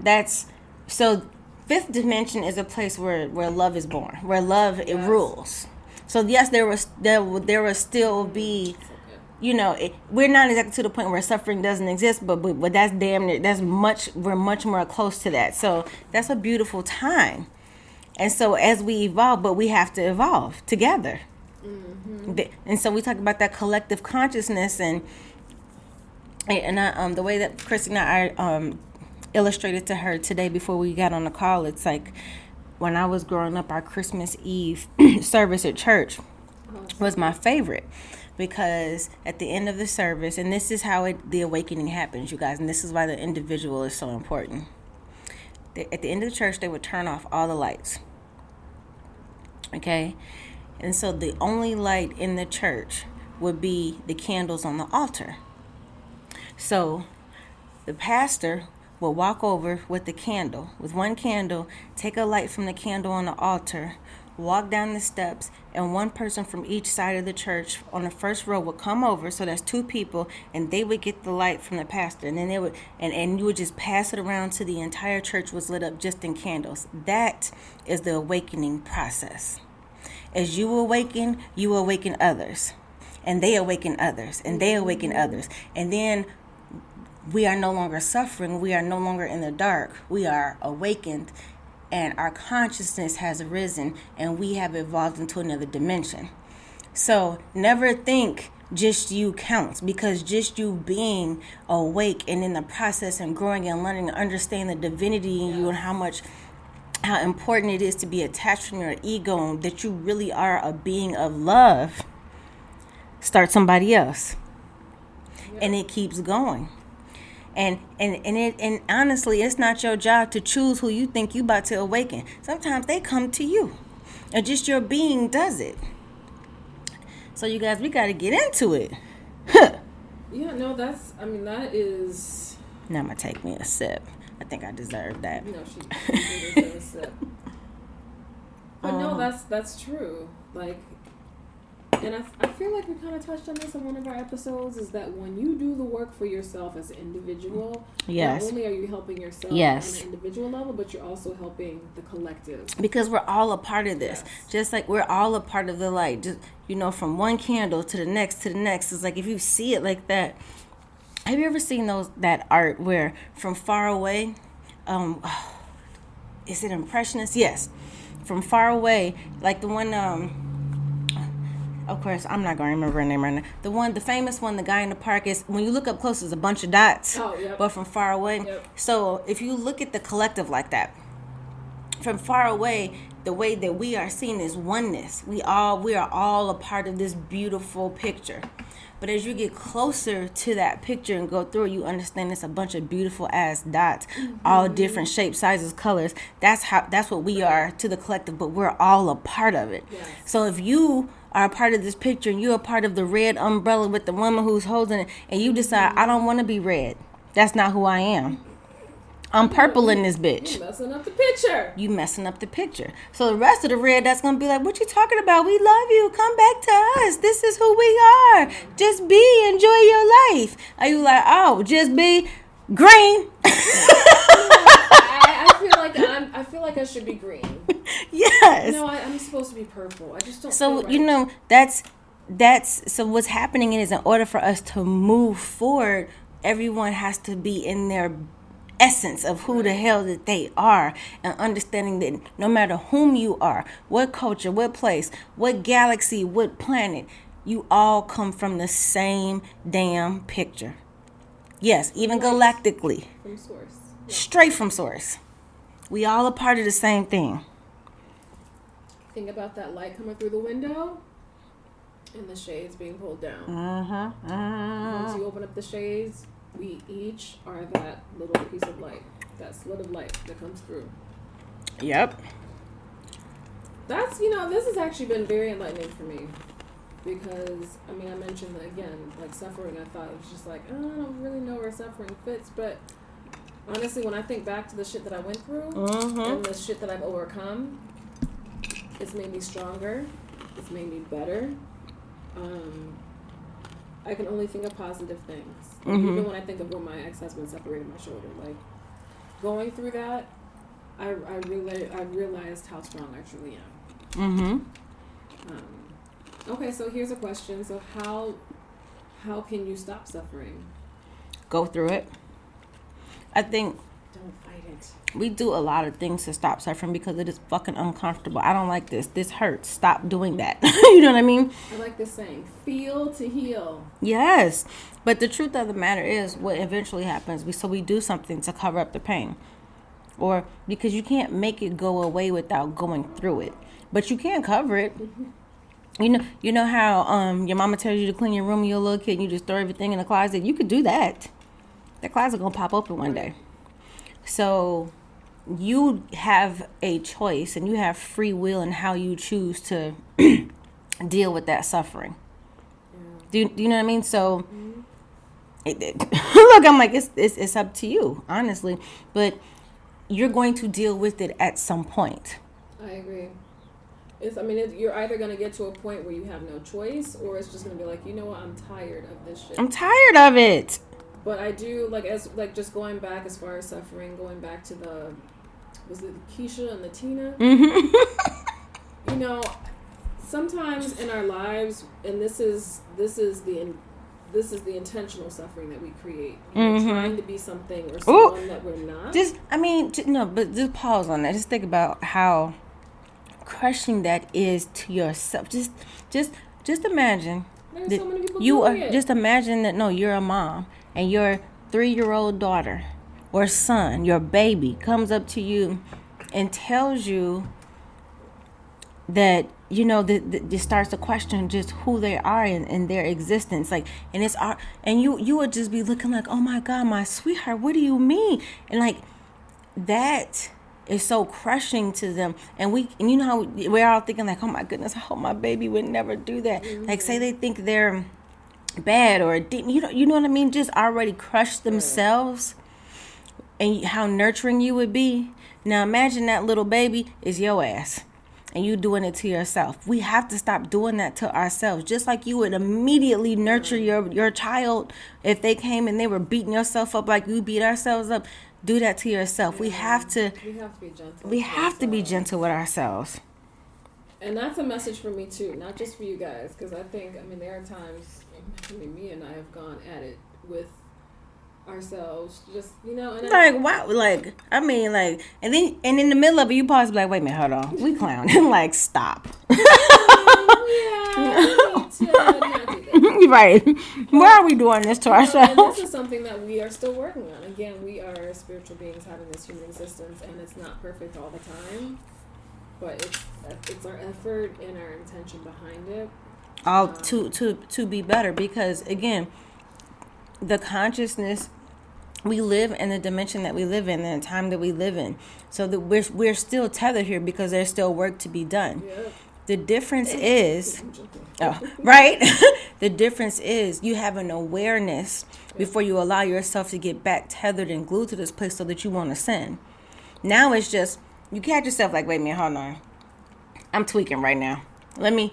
That's so. Fifth dimension is a place where love is born, where love it rules. So yes, there will still be, we're not exactly to the point where suffering doesn't exist, but that's damn near. We're much more close to that. So that's a beautiful time. And so as we evolve, but we have to evolve together. Mm-hmm. And so we talk about that collective consciousness and the way that Christy and I illustrated to her today before we got on the call. It's like when I was growing up, our Christmas Eve service at church was my favorite because at the end of the service, and this is how the awakening happens, you guys, and this is why the individual is so important. At the end of the church, they would turn off all the lights. Okay? And so the only light in the church would be the candles on the altar. So the pastor will walk over with one candle, take a light from the candle on the altar, walk down the steps, and one person from each side of the church on the first row would come over. So that's two people, and they would get the light from the pastor, and then they would, and you would just pass it around to the entire church was lit up just in candles. That is the awakening process. As you awaken others, and they awaken others, and they awaken others, and then we are no longer suffering. We are no longer in the dark. We are awakened, and our consciousness has arisen, and we have evolved into another dimension. So never think just you counts, because just you being awake and in the process and growing and learning and understanding the divinity in you and how important it is to be attached from your ego and that you really are a being of love. Start somebody else, and it keeps going. And honestly, it's not your job to choose who you think you about to awaken. Sometimes they come to you, and just your being does it. So you guys, we got to get into it.
Yeah, no, that is.
Now I'm gonna take me a sip. I think I deserve that.
No, she deserves a sip. But no, that's true. Like, And I feel like we kind of touched on this in one of our episodes, is that when you do the work for yourself as an individual,
yes,
not only are you helping yourself
yes,
on an individual level, but you're also helping the collective.
Because we're all a part of this.
Yes.
Just like we're all a part of the light. Just, from one candle to the next to the next. It's like if you see it like that. Have you ever seen that art where from far away, is it impressionist? Yes. From far away, like the one, of course, I'm not going to remember her name right now. The famous one, the guy in the park, is when you look up close, there's a bunch of dots.
Oh, yep.
But from far away.
Yep.
So if you look at the collective like that, from far away, the way that we are seen is oneness. We are all a part of this beautiful picture. But as you get closer to that picture and go through it, you understand it's a bunch of beautiful ass dots, all different shapes, sizes, colors. That's what we are to the collective, but we're all a part of it.
Yes.
So if you are a part of this picture and you're a part of the red umbrella with the woman who's holding it, and you decide, I don't want to be red. That's not who I am. I'm purple in this bitch.
You messing up the picture.
You messing up the picture. So the rest of the red, that's going to be like, what you talking about? We love you. Come back to us. This is who we are. Just be. Enjoy your life. Are you like, oh, just be green?
I feel like I should be green.
Yes.
No, I'm supposed to be purple. I just don't.
So,
feel right.
that's so what's happening is in order for us to move forward, everyone has to be in their essence of who the hell that they are, and understanding that no matter whom you are, what culture, what place, what galaxy, what planet, you all come from the same damn picture. Yes, even galactically.
From source. Yeah.
Straight from source. We all a part of the same thing.
Think about that light coming through the window and the shades being pulled down. Once you open up the shades, we each are that little piece of light, that slit of light that comes through.
Yep.
That's, this has actually been very enlightening for me, because, I mentioned that again, like suffering, I thought it was just like, oh, I don't really know where suffering fits, but honestly, when I think back to the shit that I went through and the shit that I've overcome, it's made me stronger, it's made me better. I can only think of positive things. Even when I think of when my ex-husband separated my shoulder, like going through that, I realized how strong I truly am. Okay, so here's a question. So how can you stop suffering?
Go through it. I think
Don't fight it.
we do a lot of things to stop suffering because it is fucking uncomfortable. I don't like this. This hurts. Stop doing that. You know what I mean?
I like this saying, feel to heal.
Yes. But the truth of the matter is what eventually happens. We do something to cover up the pain. Or because you can't make it go away without going through it. But you can cover it. You know how your mama tells you to clean your room when you're a little kid and you just throw everything in the closet? You could do that. That closet gonna pop open one day. So you have a choice and you have free will in how you choose to deal with that suffering. Do you know what I mean? So look, I'm like, it's up to you, honestly. But you're going to deal with it at some point.
I agree. You're either going to get to a point where you have no choice, or it's just going to be like, you know what, I'm tired of this shit.
I'm tired of it.
But I do, just going back as far as suffering, going back to was it Keisha and the Tina? Sometimes in our lives, and this is the intentional suffering that we create. Trying to be something or someone that we're not.
But just pause on that. Just think about how crushing that is to yourself. Just imagine.
There's so many people doing it.
Just imagine that you're a mom and your 3-year-old daughter or son, your baby, comes up to you and tells you that just starts to question just who they are in their existence, and you would just be looking like, oh my God, my sweetheart, what do you mean? And that is so crushing to them, and you know how we're all thinking like, oh my goodness, I hope my baby would never do that. Say they think they're bad or you know what I mean, just already crushed themselves, and how nurturing you would be. Now imagine that little baby is your ass. and you doing it to yourself. We have to stop doing that to ourselves. Just like you would immediately nurture your child if they came and they were beating yourself up like you beat ourselves up. Do that to yourself. We have to
be gentle.
We have to be gentle with ourselves.
And that's a message for me too, not just for you guys, because I mean, there are times, Mia and I have gone at it with ourselves, just, and
wow, and then in the middle of it, you pause, like, wait a minute, hold on, we clowning, like, stop.
Yeah, we need to not do that.
Right. Why are we doing this to ourselves?
And this is something that we are still working on. Again, we are spiritual beings having this human existence, and it's not perfect all the time. But it's our effort and our intention behind it.
All to be better, because again, the consciousness we live in, the dimension that we live in, and the time that we live in, so that we're still tethered here because there's still work to be done.
Yep.
The difference is, right? The difference is you have an awareness before you allow yourself to get back tethered and glued to this place so that you want to sin. Now it's just, you catch yourself like, wait a minute, hold on. I'm tweaking right now. Let me,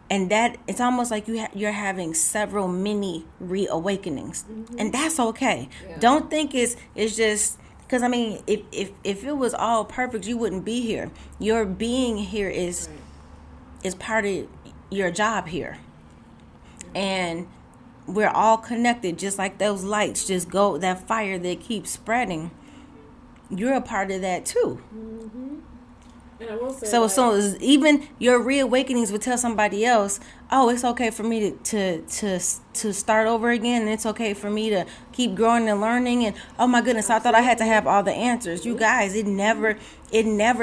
and it's almost like you're having several mini reawakenings. Mm-hmm. And that's okay. Yeah. Don't think it's just, because I mean, if it was all perfect, you wouldn't be here. Your being here is part of your job here. Mm-hmm. And we're all connected, just like those lights just go, that fire that keeps spreading. You're a part of that too.
Mm-hmm. And I will say
so even your reawakenings would tell somebody else, oh, it's okay for me to start over again, and it's okay for me to keep growing and learning, and oh my goodness, I thought I had to have all the answers. You guys, it never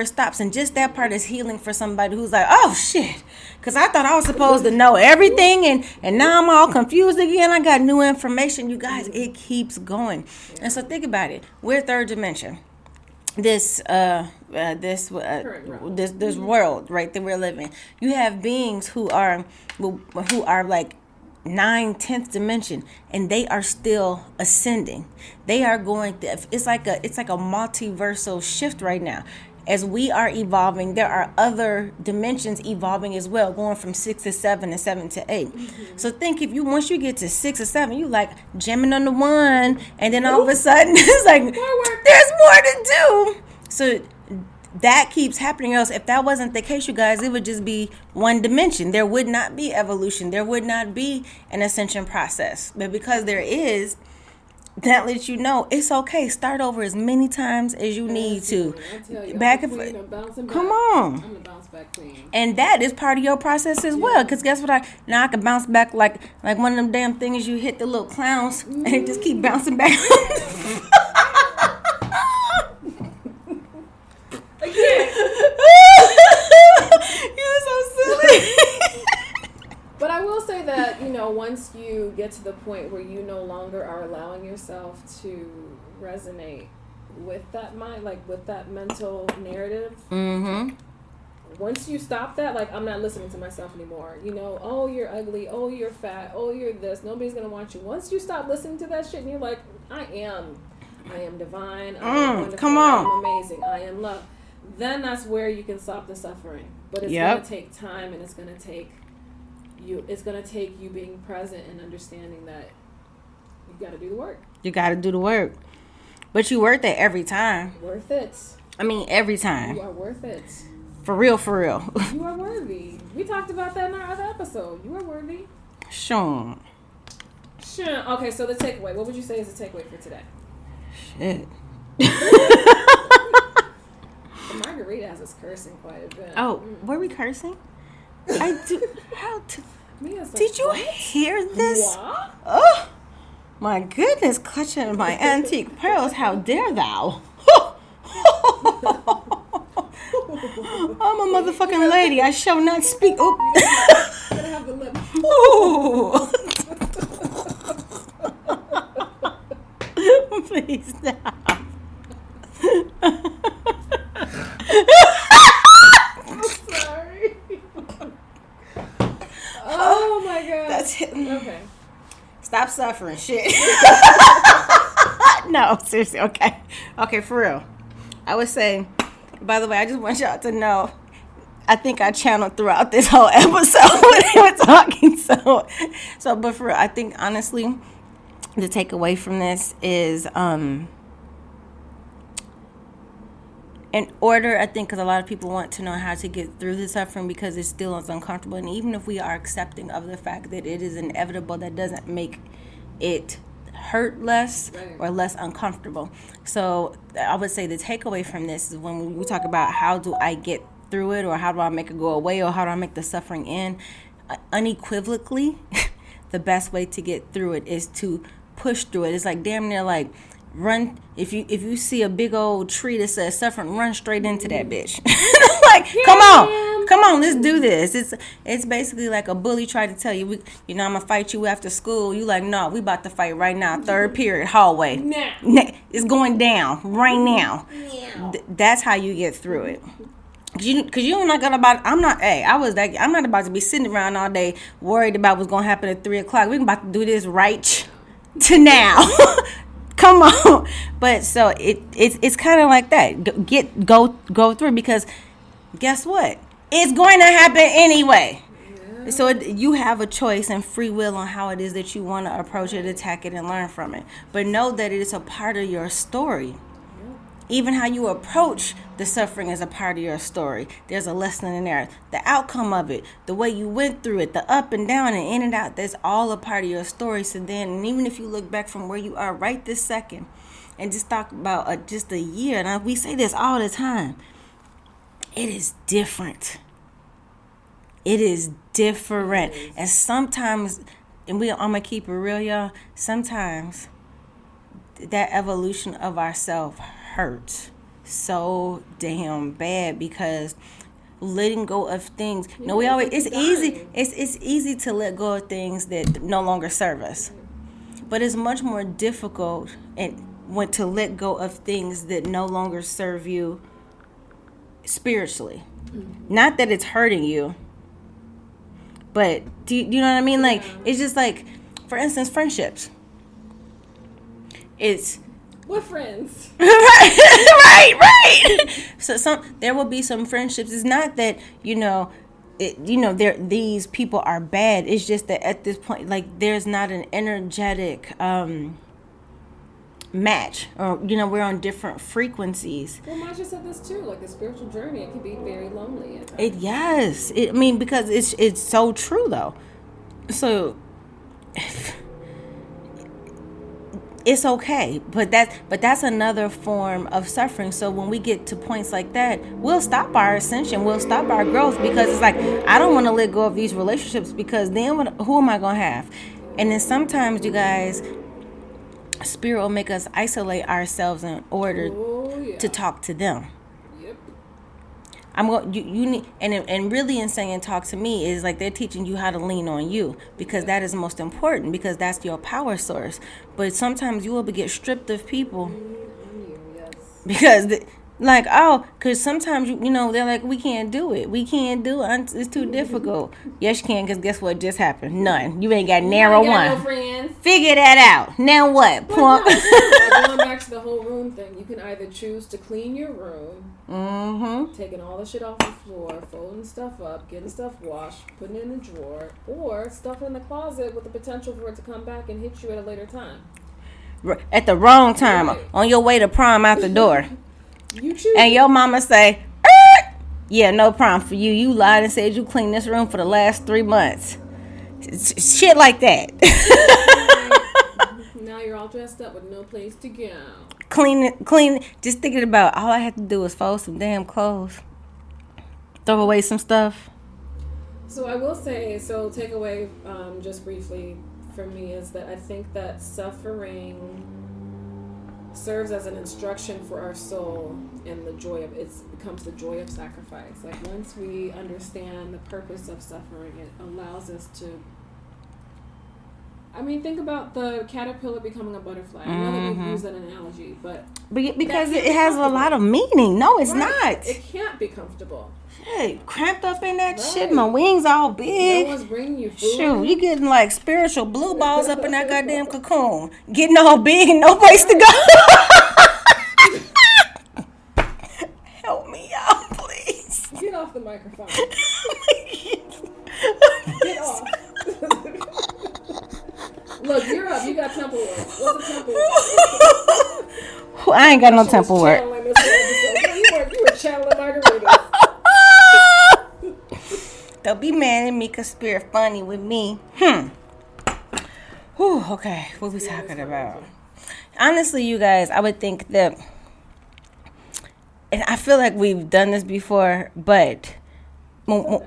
stops. And just that part is healing for somebody who's like, oh shit, because I thought I was supposed to know everything, and now I'm all confused again. I got new information. You guys, it keeps going. And so think about it. We're third dimension. This world, right, that we're living. You have beings who are like 9th, 10th dimension, and they are still ascending. They are going. It's like a multiversal shift right now. As we are evolving, there are other dimensions evolving as well, going from 6 to 7 and 7 to 8. Mm-hmm. So think, once you get to 6 or 7, you like jamming on the 1, and then all of a sudden it's like there's more to do. So that keeps happening. Else, if that wasn't the case, you guys, it would just be one dimension. There would not be evolution. There would not be an ascension process. But because there is, that lets you know it's okay. Start over as many times as you need to. Back and forth. Come on.
I'm the bounce back queen.
And that is part of your process as well. Because guess what? Now I can bounce back like one of them damn things you hit the little clowns and it just keep bouncing back. You're so silly.
But I will say that, once you get to the point where you no longer are allowing yourself to resonate with that mind, like with that mental narrative,
mm-hmm.
Once you stop that, like, I'm not listening to myself anymore. Oh, you're ugly. Oh, you're fat. Oh, you're this. Nobody's going to want you. Once you stop listening to that shit and you're like, I am divine. I am wonderful.
Come on.
I am amazing. I am love. Then that's where you can stop the suffering. But it's going to take time, and it's going to take you being present and understanding that you got to do the work.
You got to do the work. But you worth it every time.
Worth it.
I mean, every time.
You are worth it.
For real.
You are worthy. We talked about that in our other episode. You are worthy.
Sure.
Okay, so the takeaway. What would you say is the takeaway for today?
Shit.
The margarita has us cursing quite a bit.
Oh, were we cursing? I do. Did you
what?
Hear this?
What?
Oh, my goodness, clutching my antique pearls. How dare thou? I'm a motherfucking lady. I shall not speak. Oh.
You gotta have the lip.
Oh. Please stop.
I'm sorry. Oh my god.
That's it.
Okay.
Stop suffering, shit. No, seriously. Okay, for real. I would say, By the way, I just want y'all to know, I think I channeled throughout this whole episode when they were talking. But for real, I think honestly, the takeaway from this is, in order, I think, because a lot of people want to know how to get through the suffering because it still is uncomfortable. And even if we are accepting of the fact that it is inevitable, that doesn't make it hurt less or less uncomfortable. So I would say the takeaway from this is when we talk about how do I get through it, or how do I make it go away, or how do I make the suffering end, unequivocally, the best way to get through it is to push through it. It's like damn near like run. If you see a big old tree that says suffering, run straight into that bitch. Like, come on, let's do this. It's basically like a bully tried to tell you, I'm gonna fight you after school. You like, no, we about to fight right now. Third period, hallway. Nah. It's going down right now. That's how you get through it. Cause you're not gonna I'm not about to be sitting around all day worried about what's gonna happen at 3:00. We're about to do this right to now. Come on. But so it's kind of like that. Go through, because guess what? It's going to happen anyway. Yeah. So you have a choice and free will on how it is that you want to approach it, attack it, and learn from it. But know that it is a part of your story. Even how you approach the suffering is a part of your story. There's a lesson in there. The outcome of it, the way you went through it, the up and down and in and out, that's all a part of your story. So then, and even if you look back from where you are right this second and just talk about just a year, and we say this all the time, it is different. It is different. And sometimes, I'm going to keep it real, y'all, sometimes that evolution of ourselves hurts so damn bad, because letting go of things, it's easy to let go of things that no longer serve us, but it's much more difficult to let go of things that no longer serve you spiritually. Not that it's hurting you, but do you know what I mean? Like, it's just like, for instance, friendships.
We're friends.
right. So there will be some friendships. It's not that, these people are bad. It's just that at this point, like, there's not an energetic match, or we're on different frequencies.
Well, Maja said this too. Like, the spiritual journey, it can be very lonely.
Because it's so true though. So. It's okay, but that's another form of suffering. So when we get to points like that, we'll stop our ascension, we'll stop our growth, because it's like, I don't want to let go of these relationships, because then who am I going to have? And then sometimes, you guys, spirit will make us isolate ourselves in order to talk to them. You need, and really in saying talk to me is like they're teaching you how to lean on you, because that is most important, because that's your power source. But sometimes you will get stripped of people because because sometimes they're like, we can't do it, it's too difficult. Yes, you can, because guess what just happened? None. You ain't got narrow one. No friends. Figure that out. Now what?
Going back to the whole room thing, you can either choose to clean your room, taking all the shit off the floor, folding stuff up, getting stuff washed, putting it in the drawer, or stuff in the closet with the potential for it to come back and hit you at a later time.
At the wrong time, right. On your way to prom out the door.
You choose.
And your mama say, yeah, no problem for you. You lied and said you cleaned this room for the last 3 months. Shit like that.
Now you're all dressed up with no place to go.
Clean. Just thinking about all I had to do was fold some damn clothes, throw away some stuff.
So I will say, takeaway, just briefly for me, is that I think that suffering serves as an instruction for our soul, and becomes the joy of sacrifice. Like, once we understand the purpose of suffering, it allows us to, think about the caterpillar becoming a butterfly. I know that we've used that analogy, but
because it has a lot of meaning. No, it's not.
It can't be comfortable.
Hey, cramped up in that shit. My wings all big.
No one's bringing you food.
Shoot, you getting like spiritual blue balls up in that goddamn cocoon. Getting all big and no place to go. Help me
microphone. Get off. Look, you're up. You got temple work. What's a temple work?
I ain't got no temple work.
You were channeling margaritas.
Don't be mad at me because Spirit funny with me. Whew, okay, what we talking about? Honestly, you guys, I would think that, and I feel like we've done this before, but the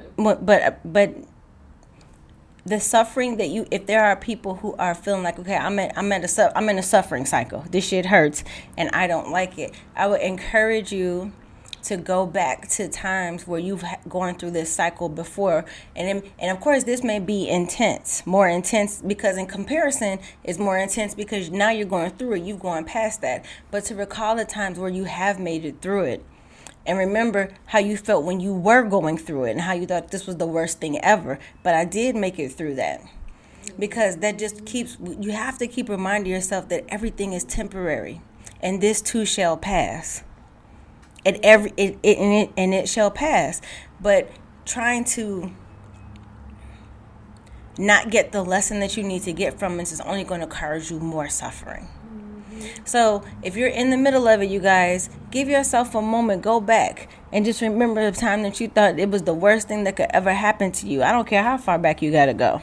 suffering that if there are people who are feeling like, okay, I'm in a suffering cycle. This shit hurts, and I don't like it. I would encourage you to go back to times where you've gone through this cycle before, and of course this may be more intense because in comparison it's more intense because now you're going through it, you've gone past that. But to recall the times where you have made it through it, and remember how you felt when you were going through it and how you thought this was the worst thing ever, but I did make it through that. Because that just you have to keep reminding yourself that everything is temporary, and this too shall pass. And it shall pass. But trying to not get the lesson that you need to get from it is only going to cause you more suffering. So if you're in the middle of it, you guys, give yourself a moment, go back, and just remember the time that you thought it was the worst thing that could ever happen to you. I don't care how far back you got to go.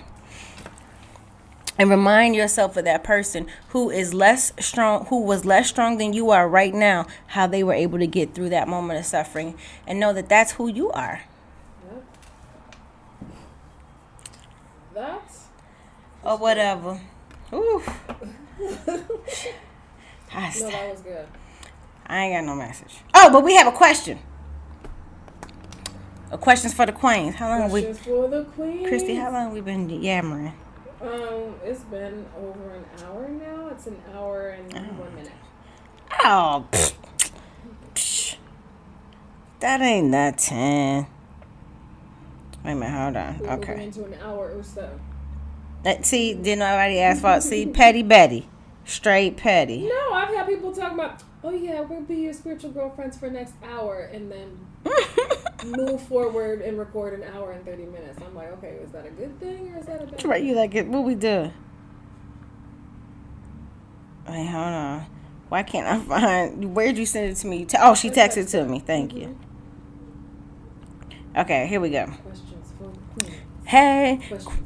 And remind yourself of that person who was less strong than you are right now, how they were able to get through that moment of suffering, and know that that's who you are.
Yep.
Or whatever. Ooh.
No, that was good.
I ain't got no message. Oh, but we have a question. Questions for the queens. How long
Questions for the queens.
Christy, how long have we been yammering?
It's been over an hour now. It's an hour and 1 minute.
Oh, psh. That ain't nothing. Wait a minute, hold on.
We're
Okay.
moving into an hour or so.
See, didn't already ask for it. See, petty Betty. Straight petty.
No, I've had people talk about, oh yeah, we'll be your spiritual girlfriends for next hour, and then move forward and record an hour and 30 minutes. I'm like, okay, is that a good thing or is that a bad thing?
Right, you like it? What we do? Wait, hold on. Why can't I find? Where'd you send it to me? Oh, she texted it to me. Thank you. Okay, here we go.
Questions for the queen.
Hey.
Questions for the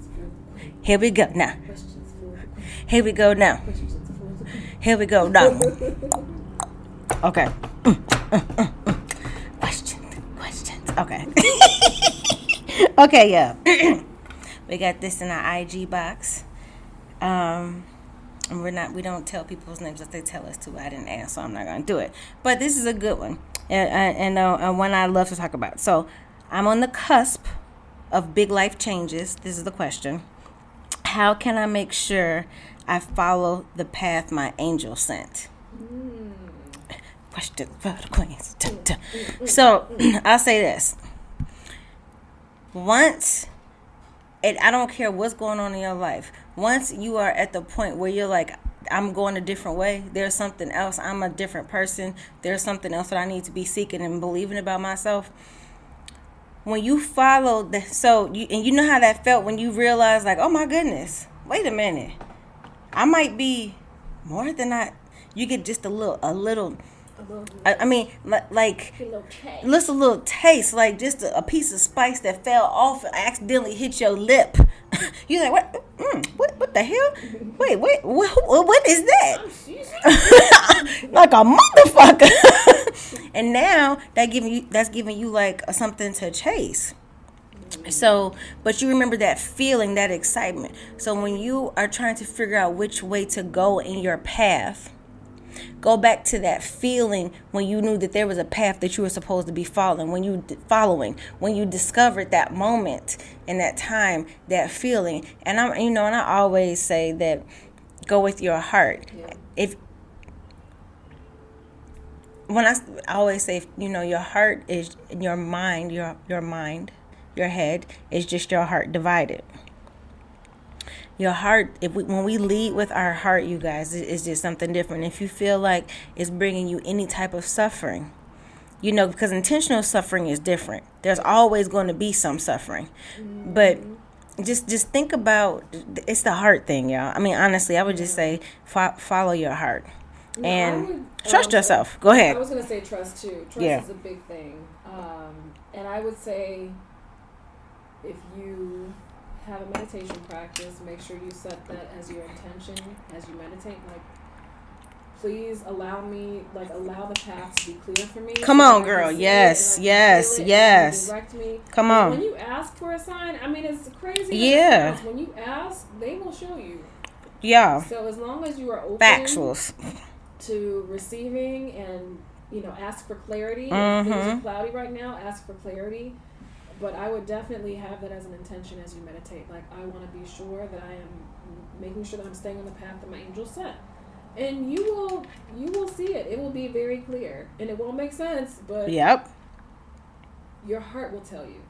queen.
Here we go now.
Questions for the queen.
Here we go now.
Questions for the queen.
Here we go now. Okay. Questions. Okay. Okay, yeah. We got this in our IG box. And we don't tell people's names if they tell us to. I didn't ask, so I'm not gonna do it. But this is a good one, and one I love to talk about. So I'm on the cusp of big life changes. This is the question: how can I make sure I follow the path my angel sent? Question for the queens. So I'll say this: once, and I don't care what's going on in your life, once you are at the point where you're like, I'm going a different way, there's something else, I'm a different person, there's something else that I need to be seeking and believing about myself. When you follow you know how that felt when you realize, like, oh my goodness, wait a minute, I might be more than you get just a little I mean, like, just a little taste, like just a piece of spice that fell off and accidentally hit your lip. You're like, what the hell? Wait, what is that? Like a motherfucker. And now that's giving you like something to chase. So, but you remember that feeling, that excitement. So when you are trying to figure out which way to go in your path, go back to that feeling when you knew that there was a path that you were supposed to be following. When you discovered that moment and that time, that feeling. And I always say that go with your heart. Yeah. I always say, your heart is your mind, your head is just your heart divided. Your heart, when we lead with our heart, you guys, it's just something different. If you feel like it's bringing you any type of suffering, You know, because intentional suffering is different. There's always going to be some suffering. But just think about, it's the heart thing, y'all. I mean, honestly, I would just say follow your heart.
No,
And trust yourself. Go ahead.
I was going to say trust too. Trust is a big thing. And I would say if you have a meditation practice, make sure you set that as your intention as you meditate. Like, please allow the path to be clear for me.
Come on, girl. Yes.
Direct me.
Come on.
When you ask for a sign, I mean, it's crazy.
Yeah.
When you ask, they will show you.
Yeah.
So as long as you are open
Factuals.
to receiving and, ask for clarity.
Mm-hmm.
If things are cloudy right now, ask for clarity. But I would definitely have that as an intention as you meditate. Like, I want to be sure that I am making sure that I'm staying on the path that my angels set. And you will see it. It will be very clear. And it won't make sense, but
yep.
Your heart will tell you.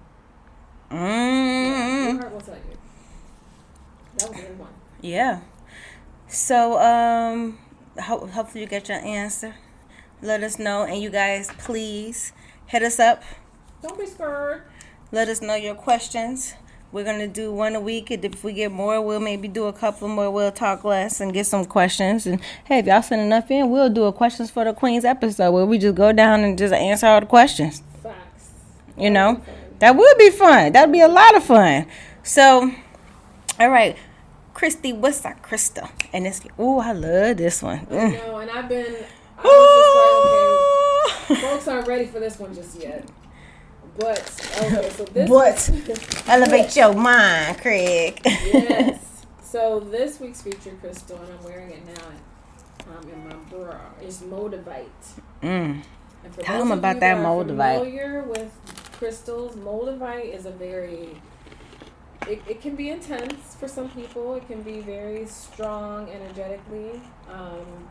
Mm-hmm.
Your heart will tell you. That was a good one.
Yeah. So, hopefully you get your answer. Let us know. And you guys, please hit us up.
Don't be scared.
Let us know your questions. We're going to do one a week. And if we get more, we'll maybe do a couple more. We'll talk less and get some questions. And, hey, if y'all send enough in, we'll do a questions for the Queens episode where we just go down and just answer all the questions.
Facts.
You know? That would be fun. That would be a lot of fun. So, all right. Christy, what's our Crystal? And it's, I love this one.
I know, and I was just like, okay, folks aren't ready for this one just yet. But, okay, so this...
Elevate your mind, Craig.
Yes. So this week's featured crystal, and I'm wearing it now in my bra, is Moldavite.
Tell them about that Moldavite.
Familiar with crystals, Moldavite is a very... It can be intense for some people. It can be very strong energetically.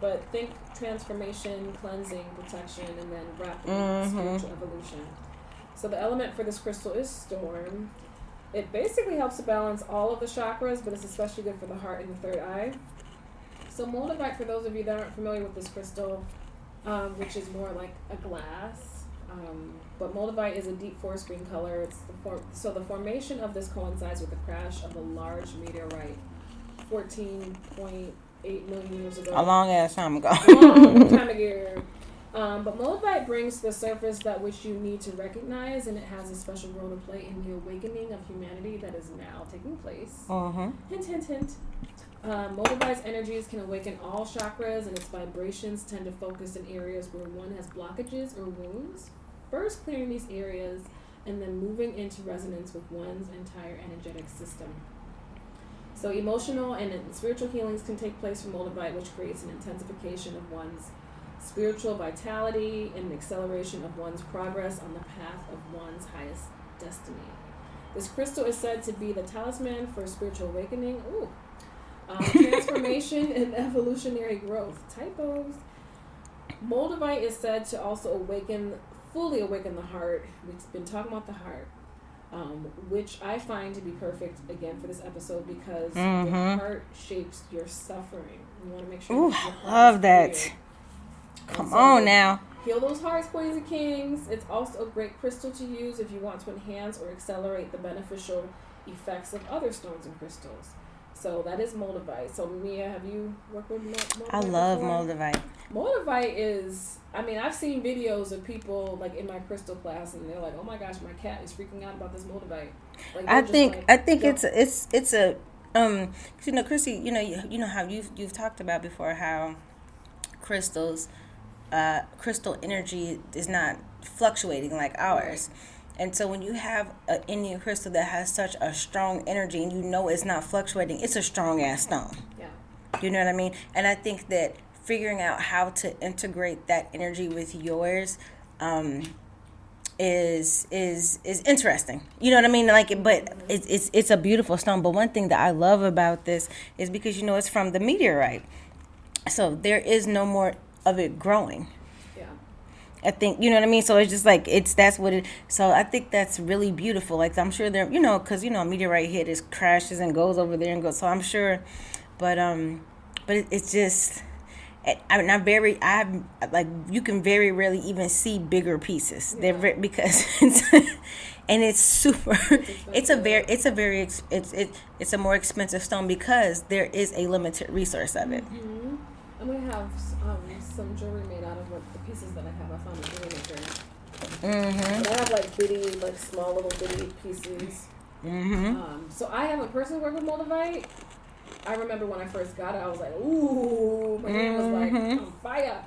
But think transformation, cleansing, protection, and then wrapped in spiritual evolution. So the element for this crystal is storm. It basically helps to balance all of the chakras, but it's especially good for the heart and the third eye. So Moldavite, for those of you that aren't familiar with this crystal, which is more like a glass, but Moldavite is a deep forest green color. It's the formation of this coincides with the crash of a large meteorite 14.8 million years ago.
A long ass time ago.
Long time ago. But Moldavite brings to the surface that which you need to recognize, and it has a special role to play in the awakening of humanity that is now taking place. Hint, hint, hint. Moldavite's energies can awaken all chakras, and its vibrations tend to focus in areas where one has blockages or wounds. First clearing these areas, and then moving into resonance with one's entire energetic system. So emotional and spiritual healings can take place from Moldavite, which creates an intensification of one's spiritual vitality and an acceleration of one's progress on the path of one's highest destiny. This crystal is said to be the talisman for spiritual awakening, transformation and evolutionary growth. Typos. Moldavite is said to also fully awaken the heart. We've been talking about the heart, which I find to be perfect, again, for this episode, because the heart shapes your suffering. You want to make sure your heart
love
is
that.
clear.
Come on now.
Heal those hearts, queens and kings. It's also a great crystal to use if you want to enhance or accelerate the beneficial effects of other stones and crystals. So that is Moldavite. So Mia, have you worked with Moldavite?
I love
before?
Moldavite.
Moldavite is, I've seen videos of people like in my crystal class, and they're like, "Oh my gosh, my cat is freaking out about this Moldavite." Like,
I think it's a Chrissy, you know how you've talked about before how crystal energy is not fluctuating like ours. And so when you have an Indian crystal that has such a strong energy and you know it's not fluctuating, it's a strong ass stone. Yeah. You know what I mean? And I think that figuring out how to integrate that energy with yours is interesting. You know what I mean? But it's a beautiful stone. But one thing that I love about this is because it's from the meteorite. So there is no more of it growing. I think, you know what I mean? So it's just like, that's what it, so I think that's really beautiful. Like, I'm sure there, because, a meteorite hit, it crashes and goes over there and goes, so I'm sure, but it's just, I'm like, you can very rarely even see bigger pieces.
Yeah.
Because and it's super. It's a more expensive stone because there is a limited resource of it.
Mm-hmm. I'm gonna have some jewelry made out of the pieces that I have. I found a jewelry maker.
Mm-hmm.
But I have like bitty, like small little bitty pieces.
Mm-hmm.
So I haven't personally worked with moldavite. I remember when I first got it, I was like, ooh, my hand was like on fire.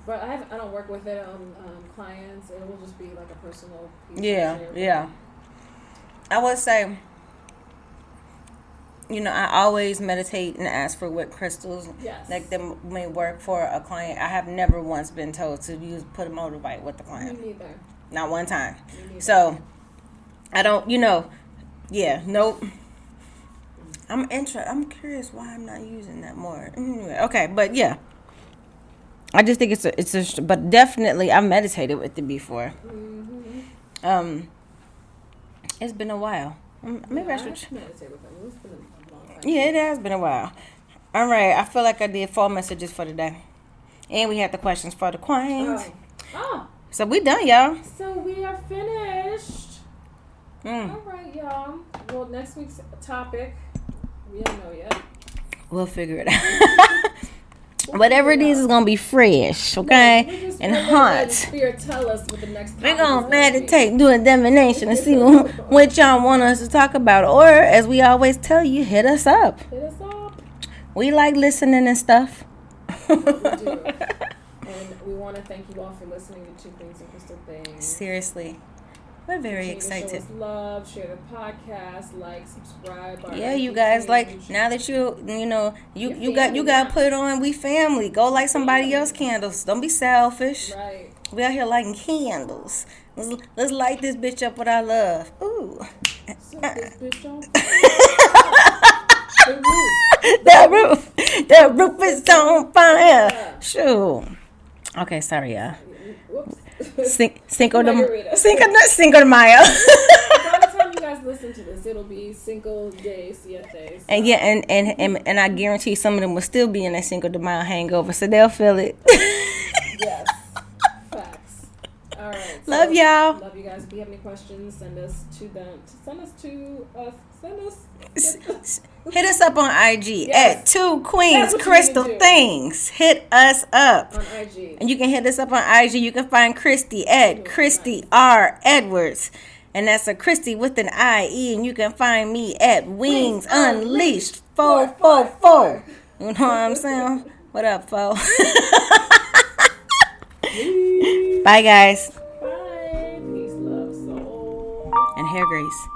But I don't work with it on clients. It will just be like a personal piece.
Yeah. I would say, I always meditate and ask for what crystals like that may work for a client. I have never once been told to put a moldavite with the client.
Me neither.
Not one time. So I don't, nope. I'm curious why I'm not using that more. Anyway, okay, but yeah. I just think but definitely I've meditated with it before.
Mm-hmm.
It's been a while. Maybe I should
meditate with them. It's been a long time.
Yeah, it has been a while. All right, I feel like I did 4 messages for today, and we had the questions for the queens.
Oh.
So we done, y'all.
So we are finished.
All
right, y'all. Well, next week's topic, we don't know yet.
We'll figure it out. Whatever it is going to be fresh, okay? And hot.
Spirit tell us what the next topic
We're going to meditate, do a divination, and see what y'all want us to talk about. Or, as we always tell you, hit us up.
Hit us up.
We like listening and stuff.
We do. And we want to thank you all for listening to Two Queens and Crystal Things.
Seriously. We're very excited.
Show us love, share the podcast, like, subscribe.
Yeah, you guys, like, now that you got to put it on, we family. Go light somebody else's candles. Don't be selfish.
Right.
We out here lighting candles. Let's light this bitch up with our love. Ooh.
Set this bitch on
The roof is on fire. Sure. Okay, sorry, y'all.
Whoops.
Cinco de Mayo.
By the time you guys listen to this, it'll be Cinco de Siete. So.
And yeah, and I guarantee some of them will still be in that Cinco de Mayo hangover, so they'll feel it.
Yes. Facts. All right.
Love y'all.
Love you guys. If you have any questions, send us to them.
Hit us up on IG at Two Queens Crystal Things. Hit us up
on IG,
and you can hit us up on IG. You can find Christy at Christy R Edwards, and that's a Christy with an IE. And you can find me at Wings Unleashed 444. You know what I'm saying? What up, fo? Bye, guys.
Bye. Peace, love, soul,
and hair grease.